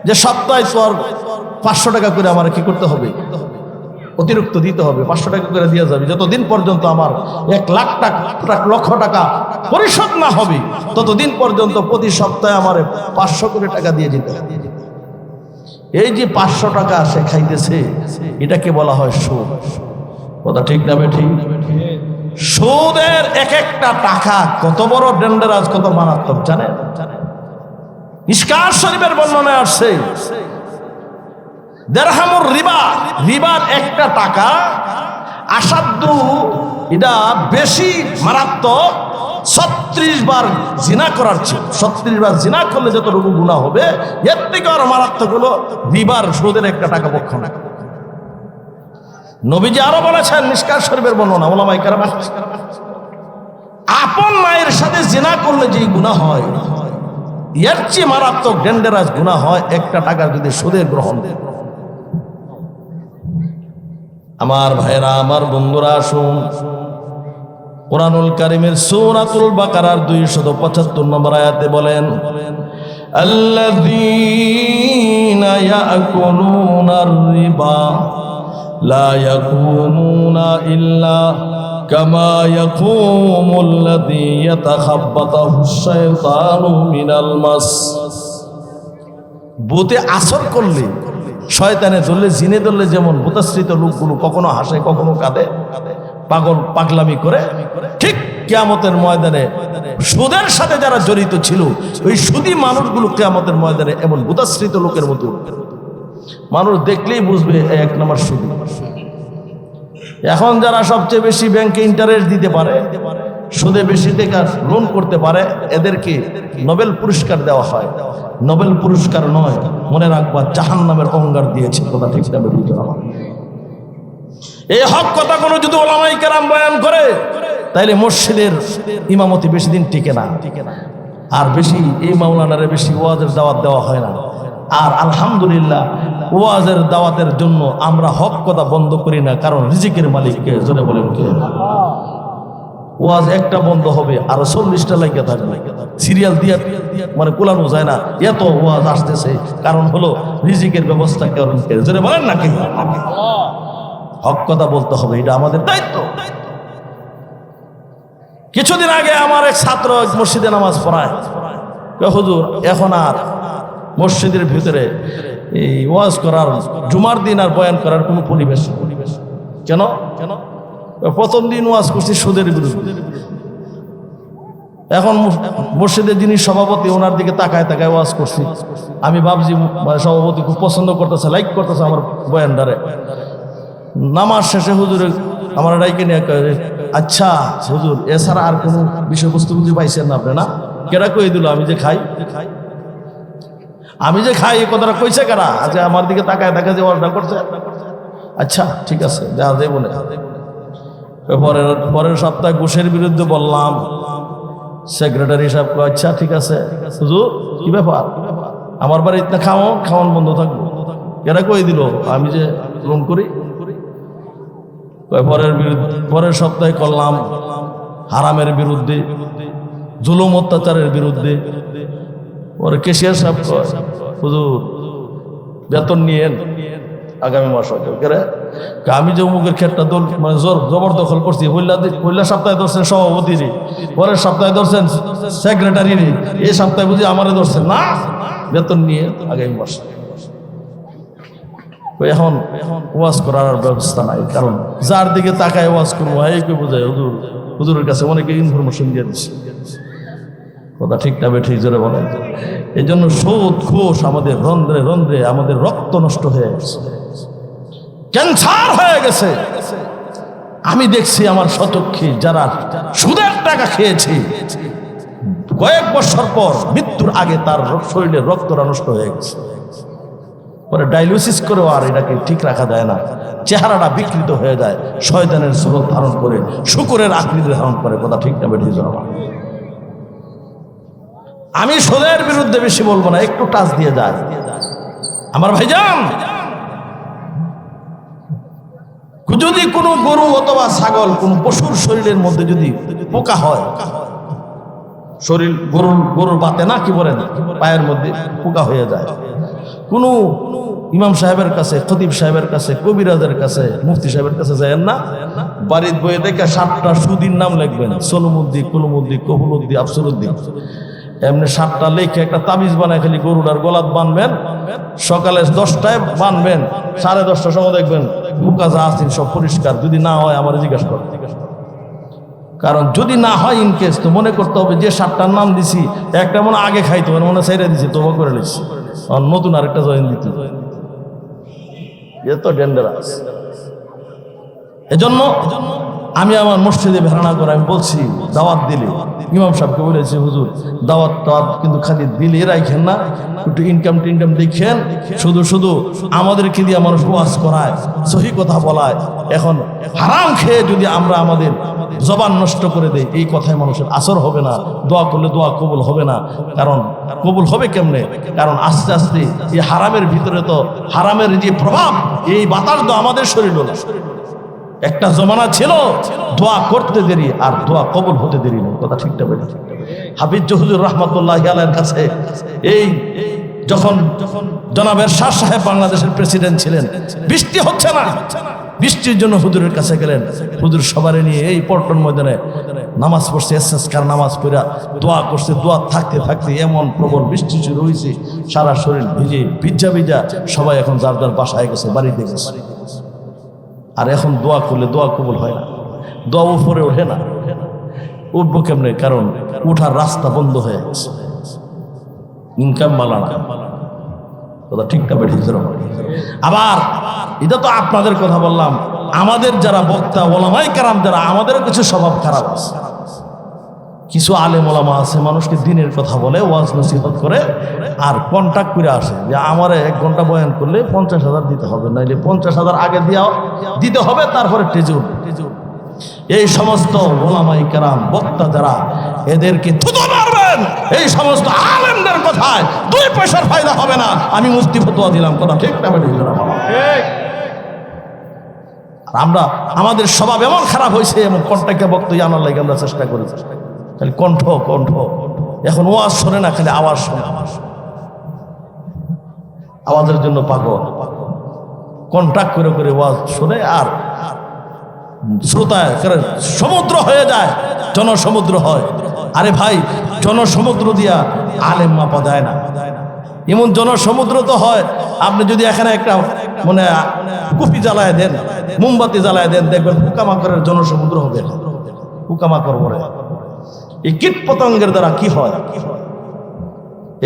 যে সপ্তাহে তোর 500 টাকা করে আমার কি করতে হবে, অতিরিক্ত দিতে হবে, 500 টাকা করে দিয়ে যাবে। যতদিন পর্যন্ত আমার 1 লক্ষ টাকা পরিশোধ না হবে ততদিন পর্যন্ত প্রতি সপ্তাহে আমার 500 করে টাকা দিয়ে যেতে হবে। এই যে 500 টাকা সে খাইতেছে, এটাকে বলা হয় সুদ। কথা ঠিক না বেঠিক? সুদের এক একটা টাকা কত বড় ডেঞ্জারাস, কত মারাত্মক জানেন? মিশকাত শরীফের বর্ণনায় আসছে, দিরহামুর রিবা, রিবার একটা টাকা আসাদু, এটা বেশি মারাত্মক 36 বার জিনা করার চেয়ে। 36 বার জিনা করলে যতটুকু গুনাহ হবে, এর থেকে আরো মারাত্মক হলো রিবার, সুদের একটা টাকা ভক্ষণ। নবীজি আরো বলেছেন, মিশকাত শরীফের বর্ণনা, ওলামায়ে কেরাম, আপন মায়ের সাথে জিনা করলে যে গুনাহ হয়, এর চেয়ে মারাত্মক ডেঞ্জারাস গুনাহ হয় একটা টাকা যদি সুদের গ্রহণ। আমার ভাইরা, আমার বন্ধুরা, আসুন কুরআনুল কারীমের সূরাতুল বাকারার 275 নম্বর আয়াতে বলেন, আল্লাযীনা ইয়াকুলুনার রিবা লা ইয়াকুমুনা ইল্লা কামা ইয়াকুমুল্লাযী ইয়াতাখাব্বাতাহুশ শাইতানু মিনাল মাস। ভূতে আসর করলে, শয়তানে ধরলে, জিনে ধরলে যেমন ভূতাশ্রিত লোকগুলো কখনো হাসে কখনো কাঁদে, পাগল পাগলামি করে, ঠিক কিয়ামতের ময়দানে সুদের সাথে যারা জড়িত ছিল ওই সুদী মানুষগুলো কিয়ামতের ময়দানে এমন ভূতাশ্রিত লোকের মতো, মানুষ দেখলেই বুঝবে 1 নম্বর সুদ। এখন যারা সবচেয়ে বেশি ব্যাংকে ইন্টারেস্ট দিতে পারে, সুদে বেশি টাকা লোন করতে পারে, এদেরকে নোবেল পুরস্কার দেওয়া হয়। নোবেল পুরস্কার নয়, মনে রাখবা জাহান্নামের অহংকার দিয়েছে। কথা ঠিক না? এই হক কথা কোনো যদি ওলামায়ে কেরাম বয়ান করে, তাইলে মসজিদের ইমামতি বেশি দিন টিকে না, আর বেশি এই মাওলানারে বেশি ওয়াজের দাওয়াত দেওয়া হয় না। আর আলহামদুলিল্লাহ, ওয়াজের দাওয়াতের জন্য আমরা হক কথা বন্ধ করি না, কারণ রিজিকের মালিককে জোরে বলেন কে? ওয়াজ একটা বন্ধ হবে আর 40টা লাগিয়ে থাকবে, সিরিয়াল দিয়ে মানে কোলানো যায় না, এত ওয়াজ আসতেছে। কারণ হলো রিজিকের ব্যবস্থা করেন কে? জোরে বলেন না? কি হক কথা বলতে হবে, এটা আমাদের দায়িত্ব। কিছুদিন আগে আমার এক ছাত্র মসজিদে নামাজ পড়ায়, হুজুর এখন আর মসজিদের ভিতরে এই ওয়াজ করার, জুমার দিন আর বয়ান করার কোনো পরিবেশ। কেন? প্রথম দিন ওয়াজ করছি সুদের বিরুদ্ধে। এখন মসজিদের যিনি সভাপতি, ওনার দিকে তাকায় তাকায় ওয়াজ করছি। আমি ভাবছি সভাপতি খুব পছন্দ করতেছে, লাইক করতেছে আমার বয়ানটারে। নামাজ শেষে হুজুর আমার রাইকে নিয়ে, আচ্ছা হুজুর, এছাড়া আর কোনো বিষয়বস্তু বুঝে পাইছেন না আপনি? না। কেরা কই দিল আমি যে খাই, এই কথাটা কইছে কারা? আচ্ছা আমার দিকে তাকায় তাকায় যে ওয়াজটা করছে। আচ্ছা ঠিক আছে, যা দেব না। পরের সপ্তাহে ঘুষের বিরুদ্ধে বললাম, সেক্রেটারি সাহেব কয় আচ্ছা ঠিক আছে হুজুর কি ব্যাপার, আমার বাড়িতে খাওয়ান বন্ধ থাকবো। এরা কই দিল আমি যে রুম করি। পরের সপ্তাহে করলাম হারামের বিরুদ্ধে, জুলুম অত্যাচারের বিরুদ্ধে। পরে কেশিয়ার সাহেব কয় হুজুর বেতন নিয়েন আগামী মাস হয়ে। আমি যে অমুকের ক্ষেতটা মানে জবরদখল করছি, পয়লা সপ্তাহে ধরছেন সভাপতির, পরের সপ্তাহে ধরছেন সেক্রেটারির, এই সপ্তাহে বুঝি আমারে ধরছেন না, বেতন নিয়ে আগামী মাস। এখন ওয়াজ করার ব্যবস্থা নাই, কারণ যার দিকে তাকায় ওয়াজ করবো এই কে বোঝায় হুজুরের কাছে অনেকে ইনফরমেশন দিয়ে দিচ্ছে। কথা ঠিক না বেঠিক জোরে বলেন। এই জন্য সুদ ঘুষ আমাদের রন্ধ্রে রন্ধ্রে আমাদের রক্ত নষ্ট হয়ে গেছে, ক্যান্সার হয়ে গেছে। আমি দেখছি আমার সচক্ষে যারা সুদের টাকা খেয়েছে, কয়েক বছর পর মৃত্যুর আগে তার শরীরের রক্তটা নষ্ট হয়ে গেছে। পরে ডায়ালিসিস করেও আর এটাকে ঠিক রাখা যায় না, চেহারাটা বিকৃত হয়ে যায়, শয়তানের সুরত ধারণ করে, শুকরের আকৃতি ধারণ করে। কথা ঠিক না বেঠিক জোরে বলেন। আমি সুদের বিরুদ্ধে বেশি বলবো না, একটু টাচ দিয়ে যায় আমার ভাইজান। যদি কোনো গরু অথবা ছাগল, কোন পশুর শরীরের মধ্যে যদি পোকা হয়, শরীর গরুর বাতে না কি বলেন, পায়ের মধ্যে পোকা হয়ে যায়, কোন ইমাম সাহেবের কাছে, খতিব সাহেবের কাছে, কবিরাজের কাছে, মুফতি সাহেবের কাছে যায়েন না, বাড়ির বইয়ে দেখে 7টা সুদির নাম লিখবেন, সলমুদ্দি, কুলুমুদ্দি, কবুলুদ্দি, আফসরুদ্দি, এমনি 7টা লিখে একটা তাবিজ বানায় খালি গরুটার গলাত বানবেন, সকালে 10টায় বানবেন, 10:30টার সময় দেখবেন পোকা যা আছেন সব পরিষ্কার। যদি না হয় আমার জিজ্ঞাসা করেন, কারণ যদি না হয় ইনকেস তো মনে করতে হবে যে 7টার নাম দিছি একটা মনে আগে খাইতে হবে, মনে ছেড়ে দিছি, তোবা করে নিচ্ছি, নতুন আরেকটা জয়েন দিতে, এত ডেঞ্জারাস। এজন্য আমি আমার মসজিদে ভেড়ানা করে আমি বলছি, দাওয়াত দিলে ইমাম সাহেবকে বলেছি হুজুর দাওয়াত কিন্তু খালি দিলে রাখেন না, একটু ইনকাম দেখেন, শুধু আমাদেরকে দিয়ে মানুষ ওয়াজ করায়, সহি কথা বলায়। এখন হারাম খেয়ে যদি আমরা আমাদের জবান নষ্ট করে দেই, এই কথায় মানুষের আসর হবে না, দোয়া করলে দোয়া কবুল হবে না। কারণ কবুল হবে কেমনে? কারণ আস্তে আস্তে এই হারামের ভিতরে তো হারামের যে প্রভাব, এই বাতাস তো আমাদের শরীর হলো। একটা জমানা ছিল দোয়া করতে দেরি আর দোয়া কবুল হতে দেরি নেই। কথা ঠিকটা বলি। হাফিজ হুজুর রাহমাতুল্লাহি আলাইহির কাছে এই যখন জনাবের শাহ সাহেব বাংলাদেশের প্রেসিডেন্ট ছিলেন, বৃষ্টি হচ্ছে না, বৃষ্টির জন্য হুজুরের কাছে গেলেন। হুজুর সবারে নিয়ে এই পল্টন ময়দানে নামাজ পড়ছে, ইস্তেসকার নামাজ পড়া দোয়া করছে। দোয়া থাকতে থাকতে এমন প্রবল বৃষ্টি শুরু হয়েছে, সারা শরীর ভিজা সবাই এখন যার যার বাসায় গেছে, বাড়িতে গেছে। আর এখন দোয়া করলে দোয়া কবুল হয় না, দোয়া উপরে ওঠে না। উঠবো কেমনে? কারণ উঠার রাস্তা বন্ধ হয়ে গেছে, ইনকাম মালা না। কথা ঠিকটা বেঠিক। আবার এটা তো আপনাদের কথা বললাম, আমাদের যারা বক্তা ওলামাই কেরাম যারা, আমাদেরও কিছু স্বভাব খারাপ আছে। কিছু আলেম ওলামা আছে মানুষকে দিনের কথা বলে, ওয়াজ নসিহত করে, আর কন্ট্যাক্ট করে আসে যে আমারে 1 ঘন্টা বয়ান করলে 50,000 দিতে হবে, নাইলে 50,000 আগে দিতে হবে, তারপরে টেজে উঠবে। এই সমস্ত ওলামাই কেরাম বক্তা যারা, এদেরকে থুতু মারবেন। এই সমস্ত আলেমদের কথায় 2 পয়সার ফায়দা হবে না। আমি মুফতি ফতোয়া দিলাম, কথা ঠিক না? আমরা আমাদের স্বভাব এমন খারাপ হয়েছে, এমন কন্ট্যাক্টে বক্তব্য আনার লাগে আমরা চেষ্টা করি, খালি কণ্ঠ। এখন ওয়াজ শোনে না, খালি আওয়াজ শোনে, আওয়াজের জন্য পাগল। কন্ট্যাক্ট করে ওয়াজ শোনে, আর শ্রোতায় সমুদ্র হয়ে যায়, জনসমুদ্র হয়। আরে ভাই, জনসমুদ্র দিয়া আলেম মাপা যায় না। এমন জনসমুদ্র তো হয়, আপনি যদি এখানে একটা মানে কুপি জ্বালায় দেন, মোমবাতি জ্বালায় দেন, দেখবেন পোকামাকড়ের জনসমুদ্র হবে। পোকামাকড় পরে এই কীট পতঙ্গের দ্বারা কি হয়?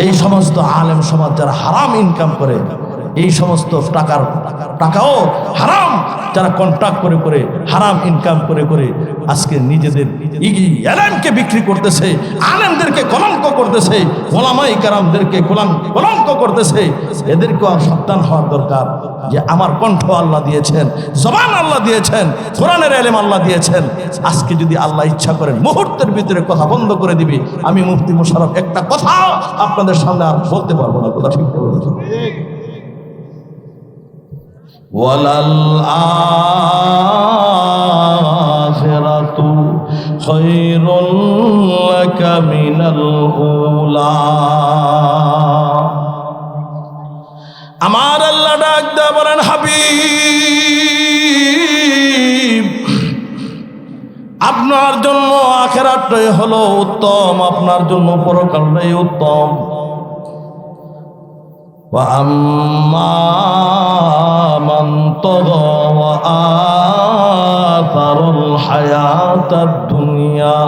এই সমস্ত আলেম সমাজ যারা হারাম ইনকাম করে, এই সমস্ত টাকাও হারাম, যারা কন্ট্রাক্ট করে হারাম ইনকাম করে আজকে নিজেদের এলেমকে বিক্রি করতেছে, আলেমদেরকে কলঙ্ক করতেছে, ওলামাই কেরামদেরকে কলঙ্ক করতেছে। এদেরকেও সাবধান হওয়ার দরকার। যে আমার কণ্ঠ আল্লাহ দিয়েছেন, জবান আল্লাহ দিয়েছেন, কোরআনের ইলম আল্লাহ দিয়েছেন। আজকে যদি আল্লাহ ইচ্ছা করেন মুহূর্তের ভিতরে কথা বন্ধ করে দিবি, আমি মুফতি মোশাররফ একটা কথা আপনাদের সামনে আর বলতে পারবো না। কথা ঠিক বলেছেন। ওয়ালাল আখিরাতু খায়রুল লাকা মিনাল উলা। আমার আল্লাহ ডাক দেয়া বলেন, হাবিব আপনার জন্য আখিরাতটাই হলো উত্তম, আপনার জন্য পরকালটাই উত্তম। ওয়া আম্মা মান তাগা ওয়া আতারাল হায়াতাদ দুনিয়া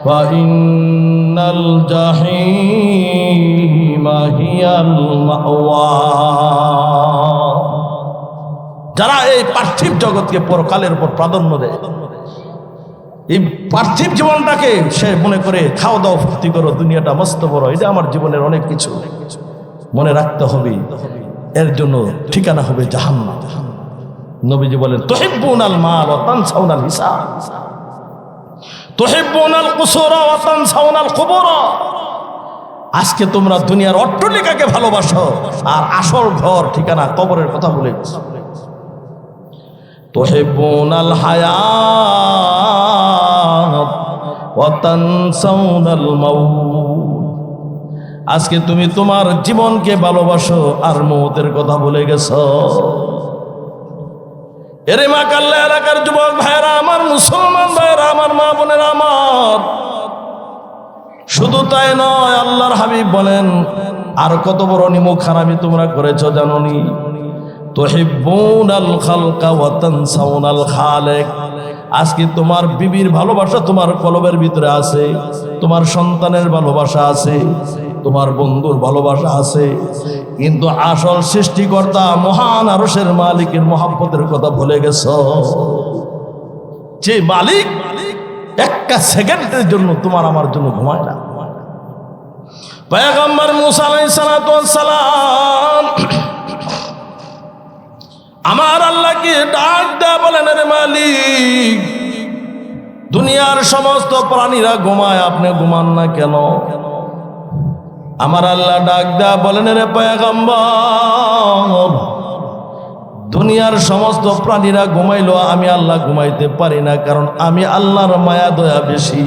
ওয়া ইন্নাল জাহিমা হিয়াল মাওয়া। যারা এই পার্থিব জগৎকে পরকালের উপর প্রাধান্য দেয়, এই পার্থিব জীবনটাকে সে মনে করে খাওয়া দাওয়া ফুর্তি করো, দুনিয়াটা মস্ত বড়, এটা আমার জীবনের অনেক কিছু, মনে রাখতে হবে এর জন্য ঠিকানা হবে জাহান্নাম। নবীজি বলেন, তুহিব্বুনাল মাল ওয়া তানসাউনাল হিসাব, তুহিব্বুনাল কুসুরা ওয়া তানসাউনাল কুবুর। আজকে তোমরা দুনিয়ার অট্টালিকাকে ভালোবাসো আর আসল ঘর ঠিকানা কবরের কথা বলে। তুহিব্বুনাল হায়াত ওয়া তানসাউনাল মাউত। আজকে তুমি তোমার জীবনকে ভালোবাসো আর মওতের কথা ভুলে গেছো। এরে মা কাল্লা এলাকার যুবক ভাইরা আমার, মুসলমান ভাইরা আমার, মা বোনেরা আমার, শুধু তাই নয়, আল্লাহর হাবিব বলেন আর কত বড় নিমুখ হারামি তোমরা করেছো জানোনি? তুহিব্বুনাল খালকা ওয়া তানসাউনাল খালিক। আজকে তোমার বিবির ভালোবাসা তোমার কলবের ভিতরে আছে, তোমার সন্তানের ভালোবাসা আছে, তোমার বন্ধুর ভালোবাসা আছে, কিন্তু আসল সৃষ্টিকর্তা মহান আরশের মালিকের মহব্বতের কথা ভুলে গেছো। যে মালিক একটা সেকেন্ডের জন্য তোমার আমার জন্য ঘুমায় না। পয়গম্বর মুসা আলাইহিস সালাতু ওয়াস সালাম আমার আল্লাহকে ডাক দেয়া বলেন, রে মালিক, দুনিয়ার সমস্ত প্রাণীরা ঘুমায়, আপনি ঘুমান না কেন? আমার আল্লাহ ডাক দেয়া বলেন, রে পয়গম্বর, দুনিয়ার সমস্ত প্রাণীরা ঘুমাইলো, আমি আল্লাহ ঘুমাইতে পারি না, কারণ আমি আল্লাহর মায়া দয়া বেশি।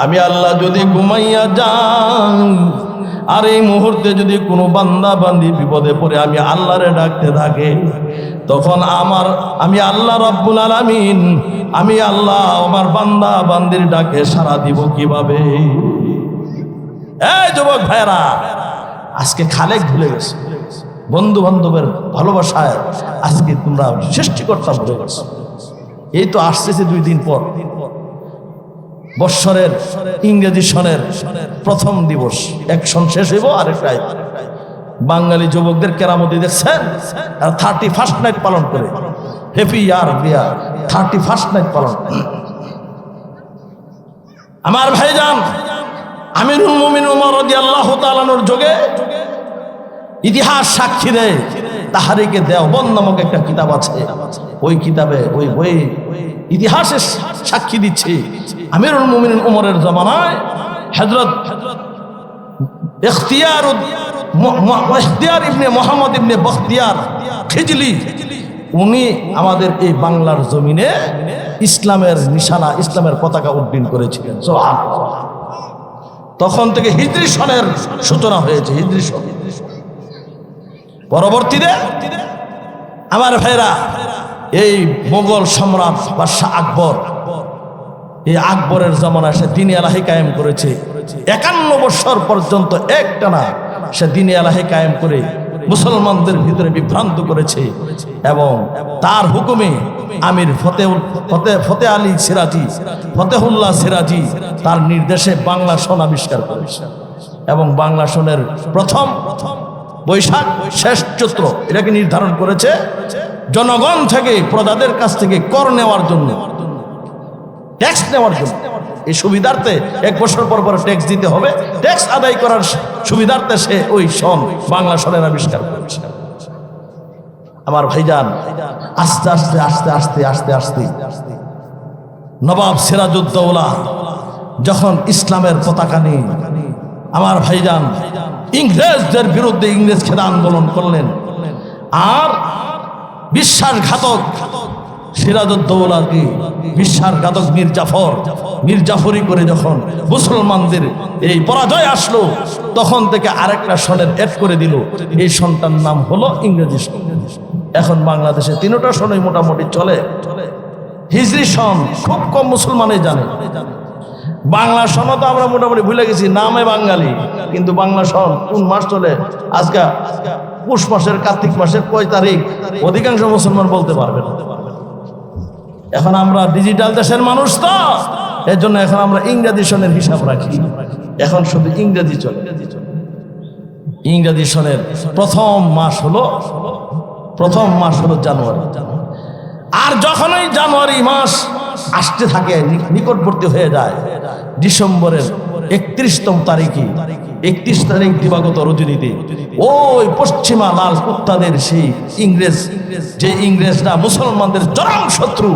আমি আল্লাহ যদি ঘুমাইয়া যান আর এই মুহূর্তে যদি কোনো বান্দা বান্দি বিপদে পড়ে আমি আল্লাহরে ডাকতে থাকে, তখন আমি আল্লাহ রাব্বুল আলামিন, আমি আল্লাহ আমার বান্দা বান্দির ডাকে সাড়া দিব কিভাবে? এই যুবক ভাইরা, আজকে খালেক ভুলে গেছে, বন্ধু বান্ধবের ভালোবাসায় আজকে তোমরা সৃষ্টিকর্তা ভুলে গেছো। এই তো আসতেছে 2 দিন পর বৎসরের ইংরেজি সনের প্রথম দিবস, এক সন শেষ হইব আর একটা বাঙালি যুবকদের কেরামতি দেখছেন, আর 31st নাইট পালন করে, হ্যাপি ইয়ার বিয়ার 31st নাইট পালন। আমার ভাইজান আমিরুল মুমিনিন ওমর রাদিয়াল্লাহু তাআলা আনহুর যুগে ইতিহাস সাক্ষী দেয়, তাহরিকে দেওবন্দ নামক একটা কিতাব আছে, ওই কিতাবে ওই বই ইতিহাসের সাক্ষী দিচ্ছে আমিরুল মুমিনিন ওমরের জামানায় হযরত ইখতিয়ার ইবনে মুহাম্মদ ইবনে বখতিয়ার খিজলি, উনি আমাদের এই বাংলার জমিনে ইসলামের নিশানা, ইসলামের পতাকা উড্ডীন করেছিলেন। সুবহানাল্লাহ। তখন থেকে হিজরি সনের সূচনা হয়েছে, হিজরি সন। পরবর্তীতে আমার ভাইরা এই মোগল সম্রাট বাদশাহ আকবর, এই আকবরের জামানায় সে দ্বীন এলাহি কায়েম করেছে। 51 বছর পর্যন্ত একটানা সে দ্বীন এলাহি কায়েম করে মুসলমানদের ভিতরে বিভ্রান্ত করেছে, এবং তার হুকুমে আমির ফতে আলী সিরাজি, ফতেহুল্লাহ সিরাজি তার নির্দেশে বাংলা সন আবিষ্কার করেছে, এবং বাংলা সনের প্রথম বৈশাখ শেষ চৈত্র এটাকে নির্ধারণ করেছে জনগণ থেকে, প্রজাদের কাছ থেকে কর নেওয়ার জন্য, ট্যাক্স নেওয়ার জন্য। এই সুবিধার্থে 1 বছর পর পর ট্যাক্স দিতে হবে, ট্যাক্স আদায় করার সুবিধার্থে সে ওই সন বাংলা সনের আবিষ্কার করেছে। আমার ভাইজান, আস্তে আস্তে আস্তে আস্তে আস্তে আস্তে নবাব সিরাজউদ্দৌলা যখন ইসলামের পতাকা নিয়ে আমার ভাইজান ইংরেজদের বিরুদ্ধে ইংরেজ খেদা আন্দোলন করলেন, আর বিশ্বাসঘাতক সিরাজউদ্দৌলাকে বিশ্বাসঘাতক মির্জাফরি করে যখন মুসলমানদের এই পরাজয় আসলো, তখন থেকে আরেকটা সনের এড করে দিল। এই সনটার নাম হলো ইংরেজি সন। এখন বাংলাদেশে তিনটা সনই মোটামুটি চলে। হিজরি সন খুব কম মুসলমানই জানে। বাংলা সনও তো আমরা মোটামুটি ভুলে গেছি, নামে বাঙালি, কিন্তু বাংলা সন কোন মাস চলে, আজকে পুষ মাসের কার্তিক মাসের কয় তারিখ অধিকাংশ মুসলমান বলতে পারবে না। এখন আমরা ডিজিটাল দেশের মানুষ তো, এর জন্য এখন আমরা ইংরেজি সনের হিসাব রাখি। এখন শুধু ইংরেজি চলে। ইংরেজি সনের প্রথম মাস হলো জানুয়ারি। আর যখনই জানুয়ারি মাস আসতে থাকে, নিকটবর্তী হয়ে যায়, ডিসেম্বরের 31তম তারিখে, 31 তারিখ দিবাগত রজনীতে ওই পশ্চিমা লাল কুত্তাদের সেই ইংরেজরা মুসলমানদের চরম শত্রু,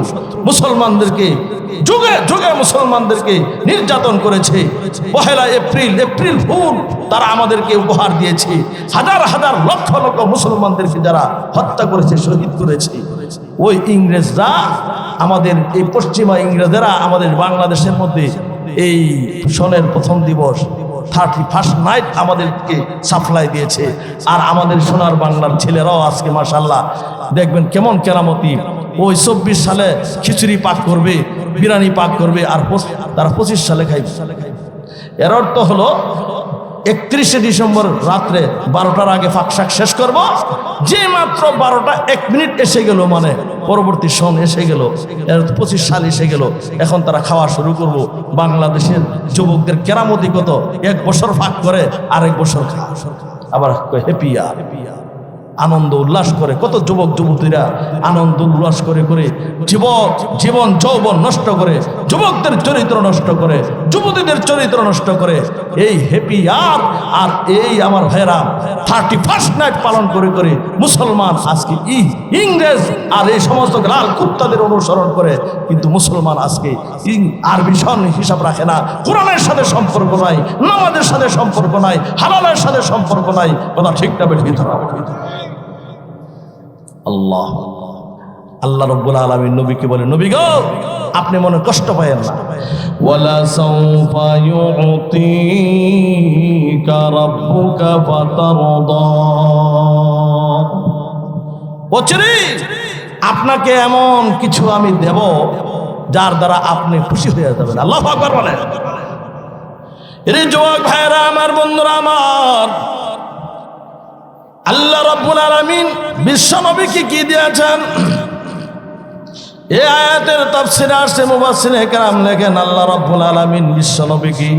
মুসলমানদেরকে যুগে যুগে মুসলমানদেরকে নির্যাতন করেছে। 1 এপ্রিল ফুল তারা আমাদেরকে উপহার দিয়েছে। হাজার হাজার লক্ষ লক্ষ মুসলমানদেরকে যারা হত্যা করেছে, শহীদ করেছে, ওই ইংরেজরা আমাদের এই পশ্চিমা ইংরেজরা আমাদের বাংলাদেশের মধ্যে এই সনের প্রথম দিবস 31st নাইট আমাদেরকে সাপ্লাই দিয়েছে। আর আমাদের সোনার বাংলার ছেলেরাও আজকে মাশাআল্লাহ দেখবেন কেমন কেরামতি, ওই 24 সালে খিচুড়ি পাক করবে, বিরিয়ানি পাক করবে, আর তারা 25 সালে খাইবে। এর অর্থ হলো 31শে ডিসেম্বর রাত্রে 12টার আগে ফাঁকশাক শেষ করব। যে মাত্র 12টা 1 মিনিট এসে গেল, মানে পরবর্তী সন এসে গেল, 25 সাল এসে গেল, এখন তারা খাওয়া শুরু করব। বাংলাদেশের যুবকদের কেরামতি কত, 1 বছর ফাঁক করে আরেক বছর খাওয়া, আবার হ্যাপিয়া আনন্দ উল্লাস করে। কত যুবক যুবতীরা আনন্দ উল্লাস করে করে জীবন যৌবন নষ্ট করে, যুবকদের চরিত্র নষ্ট করে, যুবতীদের চরিত্র নষ্ট করে। এই হ্যাপি আর এই আমার ভাইরা 31st নাইট পালন করে করে মুসলমান আজকে ইংরেজ আর এই সমস্ত লাল কুত্তাদের অনুসরণ করে। কিন্তু মুসলমান আজকে আরবি সন হিসাব রাখে না, কোরআনের সাথে সম্পর্ক নাই, নামাজের সাথে সম্পর্ক নাই, হালালের সাথে সম্পর্ক নাই। কথা ঠিক না বেঠিক? আল্লাহ রাব্বুল আলামিন নবীকে বলে, নবী গো আপনি মনে কষ্ট পায়েন না, ওয়ালা সাউফা ইউতিকা রাব্বুকা ফাতারদা, বছরে আপনাকে এমন কিছু আমি দেব যার দ্বারা আপনি খুশি হয়ে যাবেন। আল্লাহু আকবার বলেন। এরে যুবক ভাইরা আমার, বন্ধুরা আমার, আল্লাহ রাব্বুল আলামিন বিশ্ব নবীকে কি দিয়েছেন? এই আয়াতের তাফসীরে আসছে, মুফাসসিরে কেরাম লেখেন আল্লাহ রাব্বুল আলামিন বিশ্ব নবীকে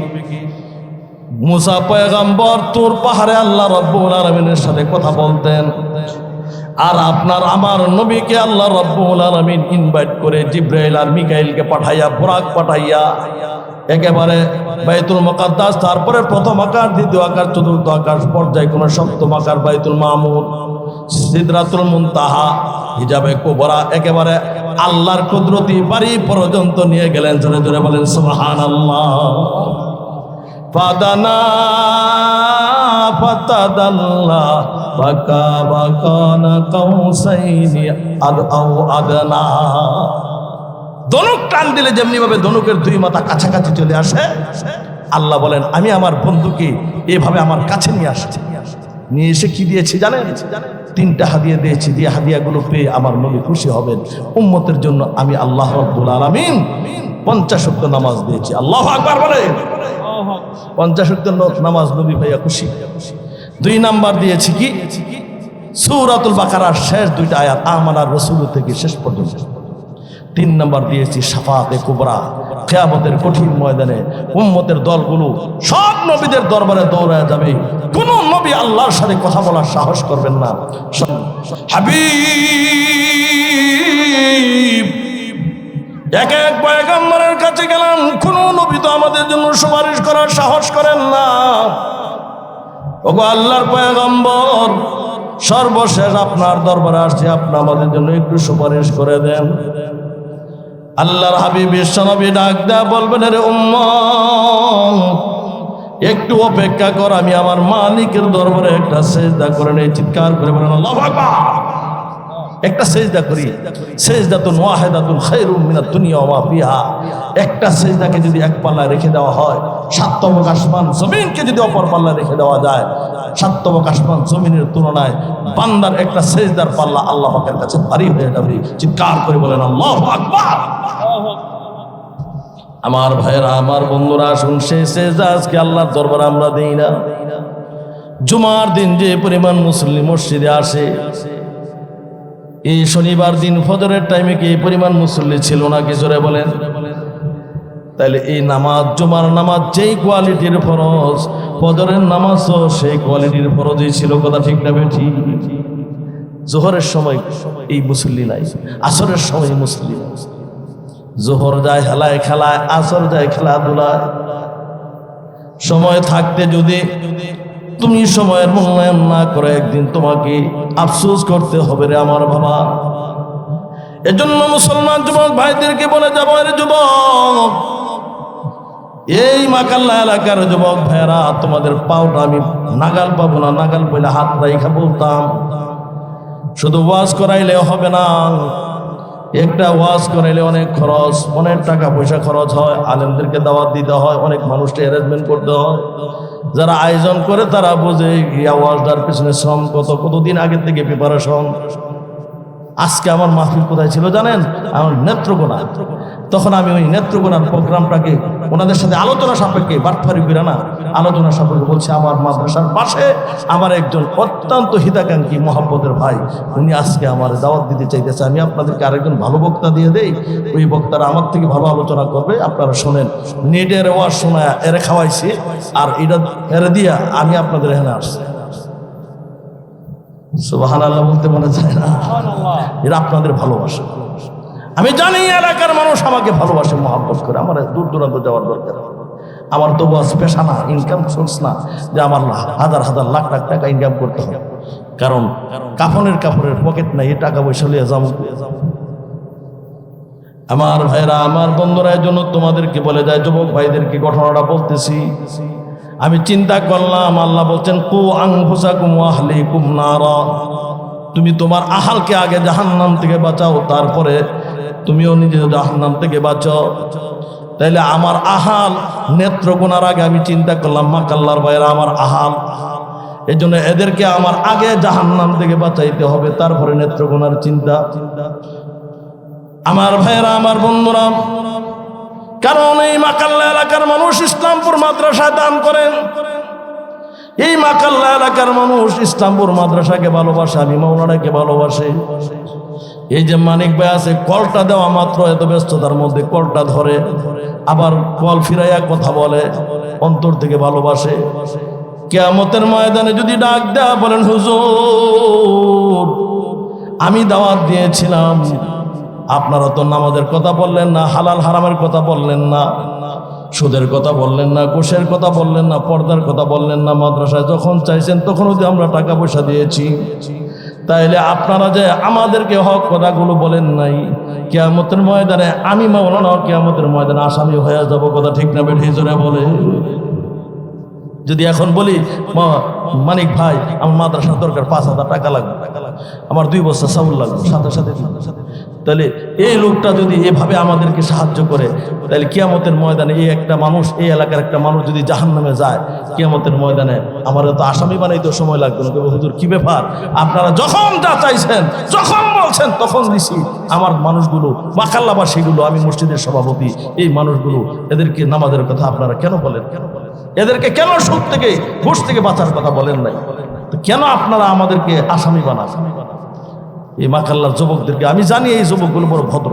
মুসা পয়গম্বর তুর পাহাড়ে আল্লাহ রাব্বুল আলামিনের সাথে কথা বলতেন, আর আপনার আমার নবীকে আল্লাহ রাব্বুল আলামিন ইনভাইট করে জিবরাইল আর মিকাইলকে পাঠাইয়া, বুরাক পাঠাইয়া একেবারে বাইতুল মুকাদ্দাস, তারপরে প্রথম আকাশ, দ্বিতীয় আকাশ, চতুর্থ আকাশ, পর্যায়ক্রমে সপ্তম আকাশ বাইতুল মামুর, সিদরাতুল মুনতাহা, হিজাবে কুবরা, একেবারে আল্লাহর কুদরতি বাড়ি পর্যন্ত নিয়ে গেলেন। জোরে জোরে বলেন সুবহানাল্লাহ। ফাদানা ফাতাদাল্লা ফাকাবা কানা কাউসাইনি আও আদনা। ধনুক টান দিলে যেমনি ভাবে ধনুকের 2 মাথা কাছাকাছি চলে আসে, আল্লাহ বলেন আমি আমার বন্ধুকে এভাবে আমার কাছে নিয়ে আসছি। নিয়ে এসে কি দিয়েছি জানেন? 3টা হাদিয়া দিয়েছি। দিয়ে হাদিয়াগুলো পেয়ে আমার নবী খুশি হবেন। উম্মতের জন্য আমি আল্লাহ রাব্বুল আলামিন 50 ওয়াক্ত নামাজ দিয়েছি। আল্লাহু আকবার বলেন। 50 ওয়াক্ত নামাজ নবী ভাইয়া খুশি। 2 নাম্বার দিয়েছি কি? সূরাতুল বাকারার শেষ 2টা আয়াত, আমানার রাসূল থেকে শেষ পর্যন্ত। 3 নাম্বার দিয়েছি শাফাতে কুবরা, কিয়ামতের কঠিন ময়দানে উম্মতের দলগুলো সব নবীদের দরবারে দৌড়ায় যাবে। কোন নবী আল্লাহর সাথে কথা বলার সাহস করবেন না। হাবিব এক এক পয়গম্বরের কাছে গেলাম, কোন নবী তো আমাদের জন্য সুপারিশ করার সাহস করেন না। ওগো আল্লাহর পয়গম্বর, সর্বশেষ আপনার দরবারে আসছি, আপনি আমাদের জন্য একটু সুপারিশ করে দেন। আল্লাহর হাবিব বিশ্বনবী ডাক দেয়া বলবেন, রে উম্মত, একটু অপেক্ষা কর, আমি আমার মালিকের দরবারে একটা সেজদা করে নেই। চিৎকার করে বলেন আল্লাহু আকবার। একটা সেজদা করি, সেজদাতুন ওয়াহিদাতুন খায়রুম মিনাদ দুনিয়া ওয়া মা ফিহা। একটা সেজদাকে যদি এক পাল্লায় রেখে দেওয়া হয়, সাততমক আসমান জমিনকে যদি অপর পাল্লায় রেখে দেওয়া যায়, সাততমক আসমান জমিনের তুলনায় বান্দার একটা সেজদার পাল্লা আল্লাহ পাকের কাছে ভারী হয়ে যাবে। চিৎকার করে বলেন আল্লাহু আকবার। আমার ভাইরা, আমার বন্ধুরা, আসুন সেই সেজদা আজকে আল্লাহর দরবারে আমরা দেই না। জুমার দিন যে পরিমাণ মুসলিম মসজিদে আসে, এই শনিবার দিন ফজরের টাইমে কি এই পরিমাণ মুসল্লি ছিল না? কি জোরে বলেন? তাইলে এই নামাজ, জুমার নামাজ যেই কোয়ালিটির ফরজ, ফজরের নামাজও সেই কোয়ালিটির ফরজই ছিল। কথা ঠিক না বেঠি? জোহরের সময় এই মুসল্লি নাই, আসরের সময় মুসল্লি। জোহর যায় হেলায় খেলায়, আসর যায় খেলাধুলায়। সময় থাকতে যদি তুমি সময়ের মূল্যায়ন না করে, একদিন তোমাকে আফসোস করতে হবে রে আমার বাবা। এজন্য মুসলমান যুবক ভাইদেরকে বলে যাবো, রে যুবক, এই মাকাল্লা এলাকার যুবক ভাইরা, তোমাদের পাওটা আমি নাগাল পাবো না, নাগাল বলে হাত রাইখা বলতাম, শুধু ওয়াজ করাইলে হবে না। একটা ওয়াজ করাইলে অনেক খরচ, অনেক টাকা পয়সা খরচ হয়, আলেমদেরকে দাওয়াত দিতে হয়, অনেক মানুষকে অ্যারেঞ্জমেন্ট করতে হয়। যারা আয়োজন করে তারা বোঝে ওয়াজটার পিছনে শ্রম কত, কতদিন আগে থেকে প্রিপারেশন। আজকে আমার মাহফিল কোথায় ছিল জানেন? আমার নেত্রকোনা। তখন আমি ওই নেত্রকোনার প্রোগ্রামটাকে ওনাদের সাথে আলোচনা সাপেক্ষে, বাটফারি করে না, আলোচনা সাপেক্ষে বলছে, আমার মাদ্রাসার পাশে আমার একজন অত্যন্ত হিতাকাঙ্ক্ষী মহাব্বতের ভাই, উনি আজকে আমার দাওয়াত দিতে চাইতেছে, আমি আপনাদেরকে আরেকজন ভালো বক্তা দিয়ে দেই, ওই বক্তারা আমার থেকে ভালো আলোচনা করবে, আপনারা শোনেন। নেটের ওয়াজ শোনায় এরে খাওয়াইছি, আর এটা এরে দিয়া আমি আপনাদের এখানে আসছি। সুবহানাল্লাহ বলতে মনে যায় না? এরা আপনাদের ভালোবাসে। আমি জানি এলাকার মানুষ আমাকে ভালোবাসে, মহব্বত করে। আমার দূর দূরান্ত যাওয়ার দরকার, আমার তো বাস পেশা না, ইনকাম সোর্স না যে আমার হাজার হাজার লাখ লাখ টাকা ইনকাম করতে হবে। কারণ কাপড়ের পকেট নাই, এই টাকা পয়সা লিয়ে যাবো। আমার ভাইরা, আমার বন্ধুরা, এর জন্য তোমাদেরকে বলে যায়, যুবক ভাইদেরকে ঘটনাটা বলতেছি। আমি চিন্তা করলাম, আল্লাহ বলছেন, কু আনফুসাকুম ওয়া আহলিকুম নারা, তুমি তোমার আহালকে আগে জাহান্নাম থেকে বাঁচাও, তারপরে তুমিও নিজে জাহান্নাম থেকে বাঁচাও। তাইলে আমার আহাল নেত্রকোনার আগে আমি চিন্তা করলাম, মাকাল্লার ভাইরা আমার আহাল, এই জন্য এদেরকে আমার আগে জাহান্নাম থেকে বাঁচাইতে হবে, তারপরে নেত্রকোনার চিন্তা। আমার ভাইরা, আমার বন্ধুরা, কারণ এই মাকাল্লা এলাকার মানুষ ইসলামপুর মাদ্রাসায় দান করেন। এই মাকাল্লা এলাকার মানুষ ইসলামপুর মাদ্রাসাকে ভালোবাসে, আমি মাওলানাকে ভালোবাসে। এই যে মানিক ভাই আছে, কলটা দেওয়া মাত্র এত ব্যস্ততার মধ্যে কলটা ধরে, আবার কল ফিরাইয়া কথা বলে, অন্তর থেকে ভালোবাসে। কিয়ামতের ময়দানে যদি ডাক দেয়া বলেন, হুজুর আমি দাওয়াত দিয়েছিলাম, আপনারা তো নামাজের কথা বললেন না, হালাল হারামের কথা বললেন না, সুদের কথা বললেন না, ঘুষের কথা বললেন না, পর্দার কথা বললেন না, মাদ্রাসায় যখন চাইছেন তখনও যে আমরা টাকা পয়সা দিয়েছি, তাইলে আপনারা যে আমাদেরকে হক কথাগুলো বলেন নাই, কিয়ামতের ময়দানে আমি মাওলানা কিয়ামতের ময়দানে আসামি হয়ে যাব। কথা ঠিক না বেঠিক জোরে বলে? যদি এখন বলি, মানিক ভাই আমার মাদ্রাসার দরকার 5,000 টাকা লাগবে, আমার 2 বস্তা চাউল লাগবে, সাথে সাথে, তাহলে এই লোকটা যদি এভাবে আমাদেরকে সাহায্য করে, তাহলে কিয়ামতের ময়দানে এই একটা মানুষ, এই এলাকার একটা মানুষ যদি জাহান্নামে যায়, কিয়ামতের ময়দানে আমার তো আসামি বানাইতে সময় লাগবে না। হুজুর কি ব্যাপার, আপনারা যখন যা চাইছেন, যখন বলছেন তখন দিছি। আমার মানুষগুলো, মাকাল্লাবাসীগুলো, আমি মসজিদের সভাপতি, এই মানুষগুলো, এদেরকে নামাজের কথা আপনারা কেন বলেন? এদেরকে কেন সুদ থেকে, ঘুষ থেকে বাঁচার কথা বলেন নাই? কেন আপনারা আমাদেরকে আসামি বানান? এই মাকাল্লার যুবকদেরকে আমি জানি, এই যুবকগুলো বড় ভদ্র।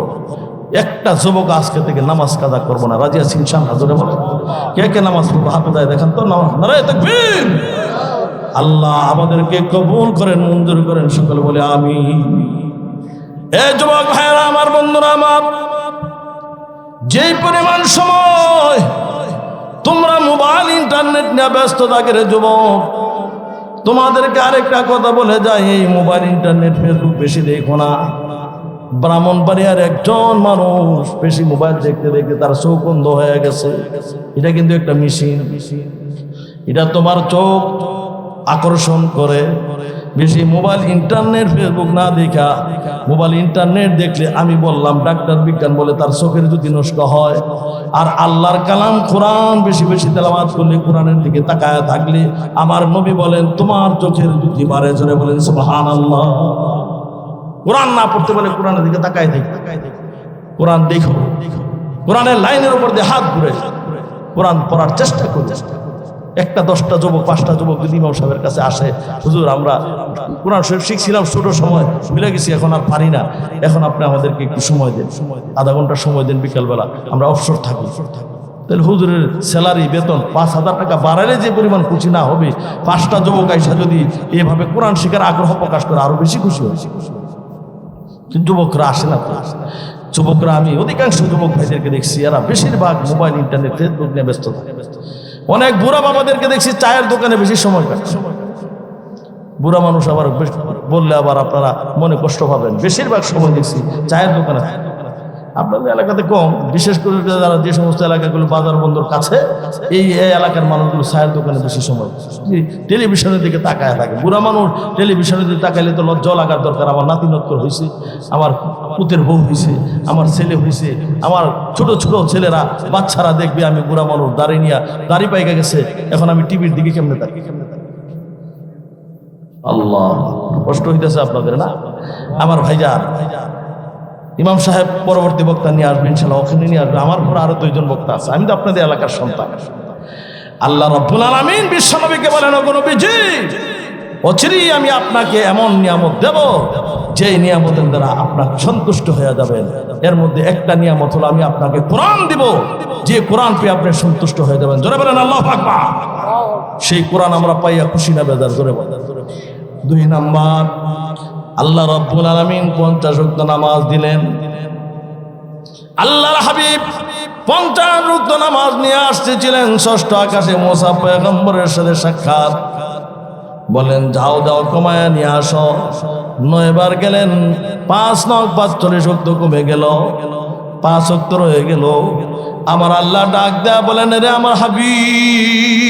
একটা যুবক আজকে থেকে নামাজ কাজা করবো না, রাজি আছি ইনশাআল্লাহ? জোরে বলেন, কে কে নামাজ পড়বো? হাত উঠায় দেখান তো। নারায়ে তাকবীর। আল্লাহ আমাদেরকে কবুল করেন, মঞ্জুর করেন, সকলে বলে আমিন। এই যুবক ভাইরা, আমার বন্ধুরা আমার, যেই পরিমাণ সময় তোমরা মোবাইল ইন্টারনেট নিয়ে ব্যস্ত থাকে রে যুবক, তোমাদেরকে আরেকটা কথা বলে যায়, এই মোবাইল ইন্টারনেট ফেসবুক বেশি দেখো না। ব্রাহ্মণবাড়িয়ার একজন মানুষ বেশি মোবাইল দেখতে দেখতে তার চোখ অন্ধ হয়ে গেছে। এটা কিন্তু একটা মেশিন, এটা তোমার চোখ আকর্ষণ করে। বেশি মোবাইল ইন্টারনেট ফেসবুক না দেখা মোবাইল ইন্টারনেট দেখলে আমি বললাম ডাক্তার বিজ্ঞান বলে তার চোখের যদি নষ্ট হয়। আর আল্লাহর কালাম কোরআন বেশি বেশি তেলাওয়াত করলে, কোরআনের দিকে তাকায় থাকলে আমার নবী বলেন তোমার চোখের জ্যোতি বাড়ে। জোরে বলেন সুবহানাল্লাহ। কোরআন না পড়তে বলে কোরআনের দিকে তাকায় দেখো, কোরআন দেখো, কোরআনের লাইনের উপর দিয়ে হাত ঘুরে কোরআন পড়ার চেষ্টা করো। একটা 10টা যুবক 5টা যুবক যদি ইমাম সাহেবের কাছে আসে, হুজুর আমরা কোরআন শরীফ শিখছিলাম ছোট সময়, ভুলে গেছি, এখন আর পারি না, এখন আপনি আমাদেরকে একটু সময় দেন, আধা ঘন্টা সময় দেন বিকালবেলা, আমরা অবসর থাকি। তাহলে হুজুরের স্যালারি বেতন 5,000 টাকা বাড়ালে যে পরিমাণ খুশি না হবে, 5টা যুবক আইসা যদি এভাবে কোরআন শিখার আগ্রহ প্রকাশ করে আরো বেশি খুশি হয়। কিন্তু যুবকরা আসে না। যুবকরা, আমি অধিকাংশ যুবক ভাইদেরকে দেখছি এরা বেশিরভাগ মোবাইল ইন্টারনেট ফেসবুক নিয়ে ব্যস্ত থাকে। অনেক বুড়া বাবাদেরকে দেখছি চায়ের দোকানে বেশি সময় কাটে। বুড়া মানুষ আবার বললে আবার আপনারা মনে কষ্ট পাবেন, বেশিরভাগ সময় দেখছি চায়ের দোকানে। আপনাদের এলাকাতে কম, বিশেষ করে যারা যে সমস্ত এলাকাগুলো বাজার বন্দর কাছে, এই এলাকার মানুষগুলো চায়ের দোকানে বেশি সময় টেলিভিশনের দিকে তাকায় থাকে। বুড়া মানুষ টেলিভিশনের দিকে তাকাইলে তো লজ্জা লাগার দরকার। আমার নাতি নৎকর হয়েছে, আমার পুতের বউ হয়েছে, আমার ছেলে হয়েছে, আমার ছোট ছোট ছেলেরা বাচ্চারা দেখবে আমি বুড়া মানুষ দাড়ি নিয়ে দাড়ি পাইকা গেছে, এখন আমি টিভির দিকে কেমনে থাকি। আল্লাহ, কষ্ট হইতেছে আপনাদের না? আমার ভাইজান ইমাম সাহেব পরবর্তী বক্তা নিয়ে আসবেন ইনশাআল্লাহ, ওখানে নিয়ে আসবে। আমার পর আরো 2জন বক্তা আছে, আমি তো আপনাদের এলাকার সন্তান। আল্লাহ রাব্বুল আলামিন বিশ্বনবীকে বলেন, ওগো নবীজি, অচিরেই আমি আপনাকে এমন নিয়ামত দেব যে নিয়ামতের দ্বারা আপনার সন্তুষ্ট হয়ে যাবেন। এর মধ্যে একটা নিয়ামত হলো আমি আপনাকে কোরআন দিব, যে কোরআন পেয়ে আপনি সন্তুষ্ট হয়ে যাবেন। জোরে বলেন আল্লাহু আকবার। সেই কোরআন আমরা পাইয়া খুশি না বেজার? জোরে বলেন। 2 নাম্বার, আল্লাহ রাব্বুল আলামিন 50 ওয়াক্ত নামাজ দিলেন। আল্লাহর হাবিব 50 ওয়াক্ত নামাজ নিয়ে আসতেছিলেন। 6ষ্ঠ আকাশে মুসা পয়গম্বরের সাথে সাক্ষাৎ। বলেন যাও যাও কমায়া নিয়ে আসো। 9 বার গেলেন, 5 9 45 ওয়াক্ত কমে গেল, 5 ওয়াক্ত রয়ে গেল। আমার আল্লাহ ডাক দেয়া বলেন, রে আমার হাবিব,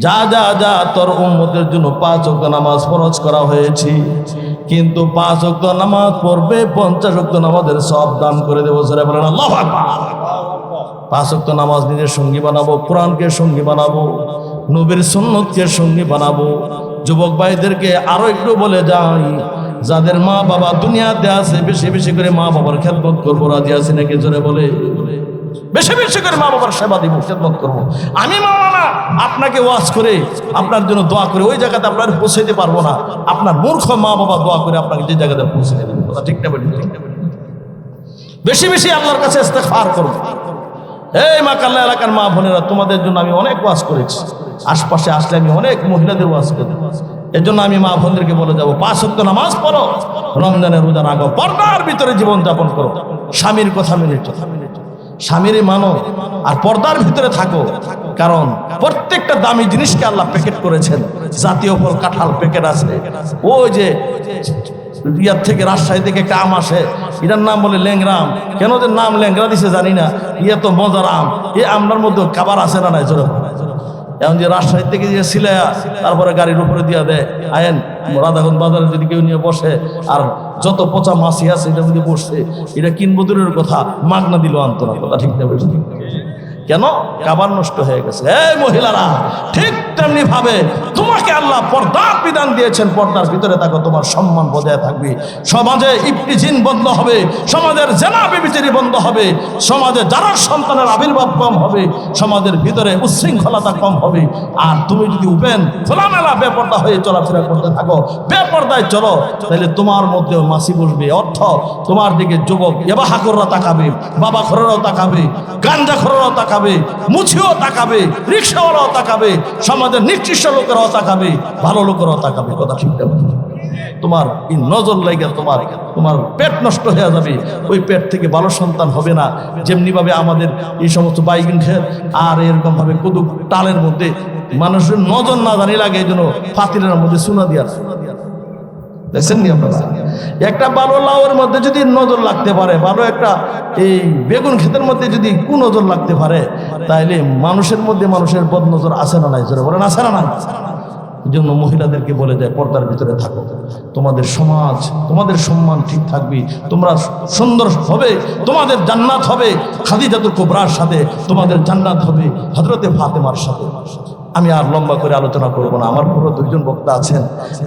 যা যা যা, তোর উম্মতের জন্য 5 ওয়াক্ত নামাজ ফরজ করা হয়েছে, কিন্তু 5 ওয়াক্ত নামাজ পড়বে 50 ওয়াক্ত নামাজের সব দান করে দেবো। জোরে বলেন আল্লাহু আকবার। 5 ওয়াক্ত নামাজ নিজের সঙ্গী বানাবো, কোরআনকে সঙ্গী বানাবো, নবীর সুন্নতকে সঙ্গী বানাবো। যুবক ভাইদেরকে আরো একটু বলে যাই, যাদের মা বাবা দুনিয়াতে আছে বেশি বেশি করে মা বাবার খেদমত করবো। রাজি আছি নাকি? জোরে বলে বেশি বেশি করে মা বাবার সেবা দিব, খেদমত করবো। আমি মাওলানা আপনাকে ওয়াজ করে আপনার জন্য দোয়া করে ওই জায়গাতে আপনার পৌঁছাইতে পারবো না। আপনার মূর্খ মা বাবা দোয়া করে আপনাকে যে জায়গাতে পৌঁছে দেবে। কথা ঠিক না? বেশি বেশি আল্লাহর কাছে ইস্তেগফার করুন। এই মাকাল্লা এলাকার মা বোনেরা, তোমাদের জন্য আমি অনেক ওয়াজ করেছি। আশপাশে আসলে আমি অনেক মহিলাদের ওয়াজ করি। এর জন্য আমি মা বোনদেরকে বলে যাবো, 5 ওয়াক্ত নামাজ পড়ো, রমজানের রোজা রাখো, পর্দার ভিতরে জীবন যাপন করো, স্বামীর কথা মেনে চলো, স্বামীরই মানো, আর পর্দার ভিতরে থাকো। কারণ প্রত্যেকটা দামি জিনিসকে আল্লাহ প্যাকেট করেছেন। জাতীয় ফল কাঁঠাল প্যাকেট আছে, ওই যে ইয়ার থেকে রাজশাহী থেকে একটা আম আসে, এটার নাম বলে ল্যাংরাম। কেন যে নাম ল্যাংরা দিছে জানি না, ইয়ে তো মজার আম। এই আমটার মধ্যে খাবার আছে না নাই? জোরে এখন যে রাজশাহী থেকে যে সিলাইয়া তারপরে গাড়ির উপরে দিয়া দেয়, আয়েন রাধাগঞ্জ বাজারে যদি কেউ নিয়ে বসে, আর যত পচা মাছি আছে এটা যদি বসছে, এটা কিনবো দূরের কথা, মাগনা দিল আনতো না। কথা ঠিক না? কেন? খাবার নষ্ট হয়ে গেছে। এই মহিলারা, ঠিক তেমনি ভাবে তোমাকে আল্লাহ পর্দার বিধান দিয়েছেন। পর্দার ভিতরে থাকো, তোমার সম্মান বজায় থাকবে, সমাজে ইফতিজিন বন্ধ হবে, সমাজের জেনা ব্যভিচারী বন্ধ হবে, সমাজে যারা সন্তানের আবির্ভাব কম হবে, সমাজের ভিতরে উচ্ছৃঙ্খলতা কম হবে। আর তুমি যদি উপেন খোলামেলা বেপর্দা হয়ে চলাফেরা করতে থাকো, বেপর্দায় চলো, তাহলে তোমার মধ্যেও মাছি বসবে। অর্থ তোমার দিকে যুবক এবাহাখররা তাকাবে, বাবা খররাও তাকাবে, গাঞ্জা খররাও তাকাবে, তাকাবে, মুছিও তাকাবে, রিক্সাওয়ালাও তাকাবে, সমাজের নিকৃষ্ট লোকেরাও তাকাবে, ভালো লোকেরাও তাকাবে। কথা ঠিক না? তোমার এই নজর লাগে তোমার পেট নষ্ট হয়ে যাবে। ওই পেট থেকে ভালো সন্তান হবে না। যেমনি ভাবে আমাদের এই সমস্ত বাইগুন খেত আর এরকম ভাবে কুদুক টালের মধ্যে মানুষের নজর না জানি লাগে, এই জন্য ফাতিলের মধ্যে সুনা দিয়া দেখছেন নি আপনারা? একটা ভালো লাউয়ের মধ্যে যদি নজর লাগতে পারে, ভালো একটা এই বেগুন ক্ষেতের মধ্যে যদি কুনজর লাগতে পারে, তাইলে মানুষের মধ্যে মানুষের বদ নজর আসে না নাই? জোরে বলেন আসে না নাই? এই জন্য মহিলাদেরকে বলে যায় পর্দার ভিতরে থাকো, তোমাদের সমাজ তোমাদের সম্মান ঠিক থাকবে, তোমরা সুন্দর হবে, তোমাদের জান্নাত হবে খাদিজাতুল কুবরার সাথে, তোমাদের জান্নাত হবে হযরতে ফাতেমার সাথে। আমি আর লম্বা করে আলোচনা করব না, আমার পুরো দুইজন বক্তা আছেন,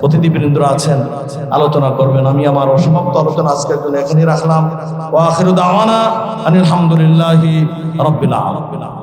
অতিথিবৃন্দ আছেন, আলোচনা করবেন। আমি আমার অসমাপ্ত আলোচনা আজকের জন্য এখানেই রাখলাম। ওয়া আখিরু দাওয়ানা আনিল হামদুলিল্লাহি রাব্বিল আলামিন।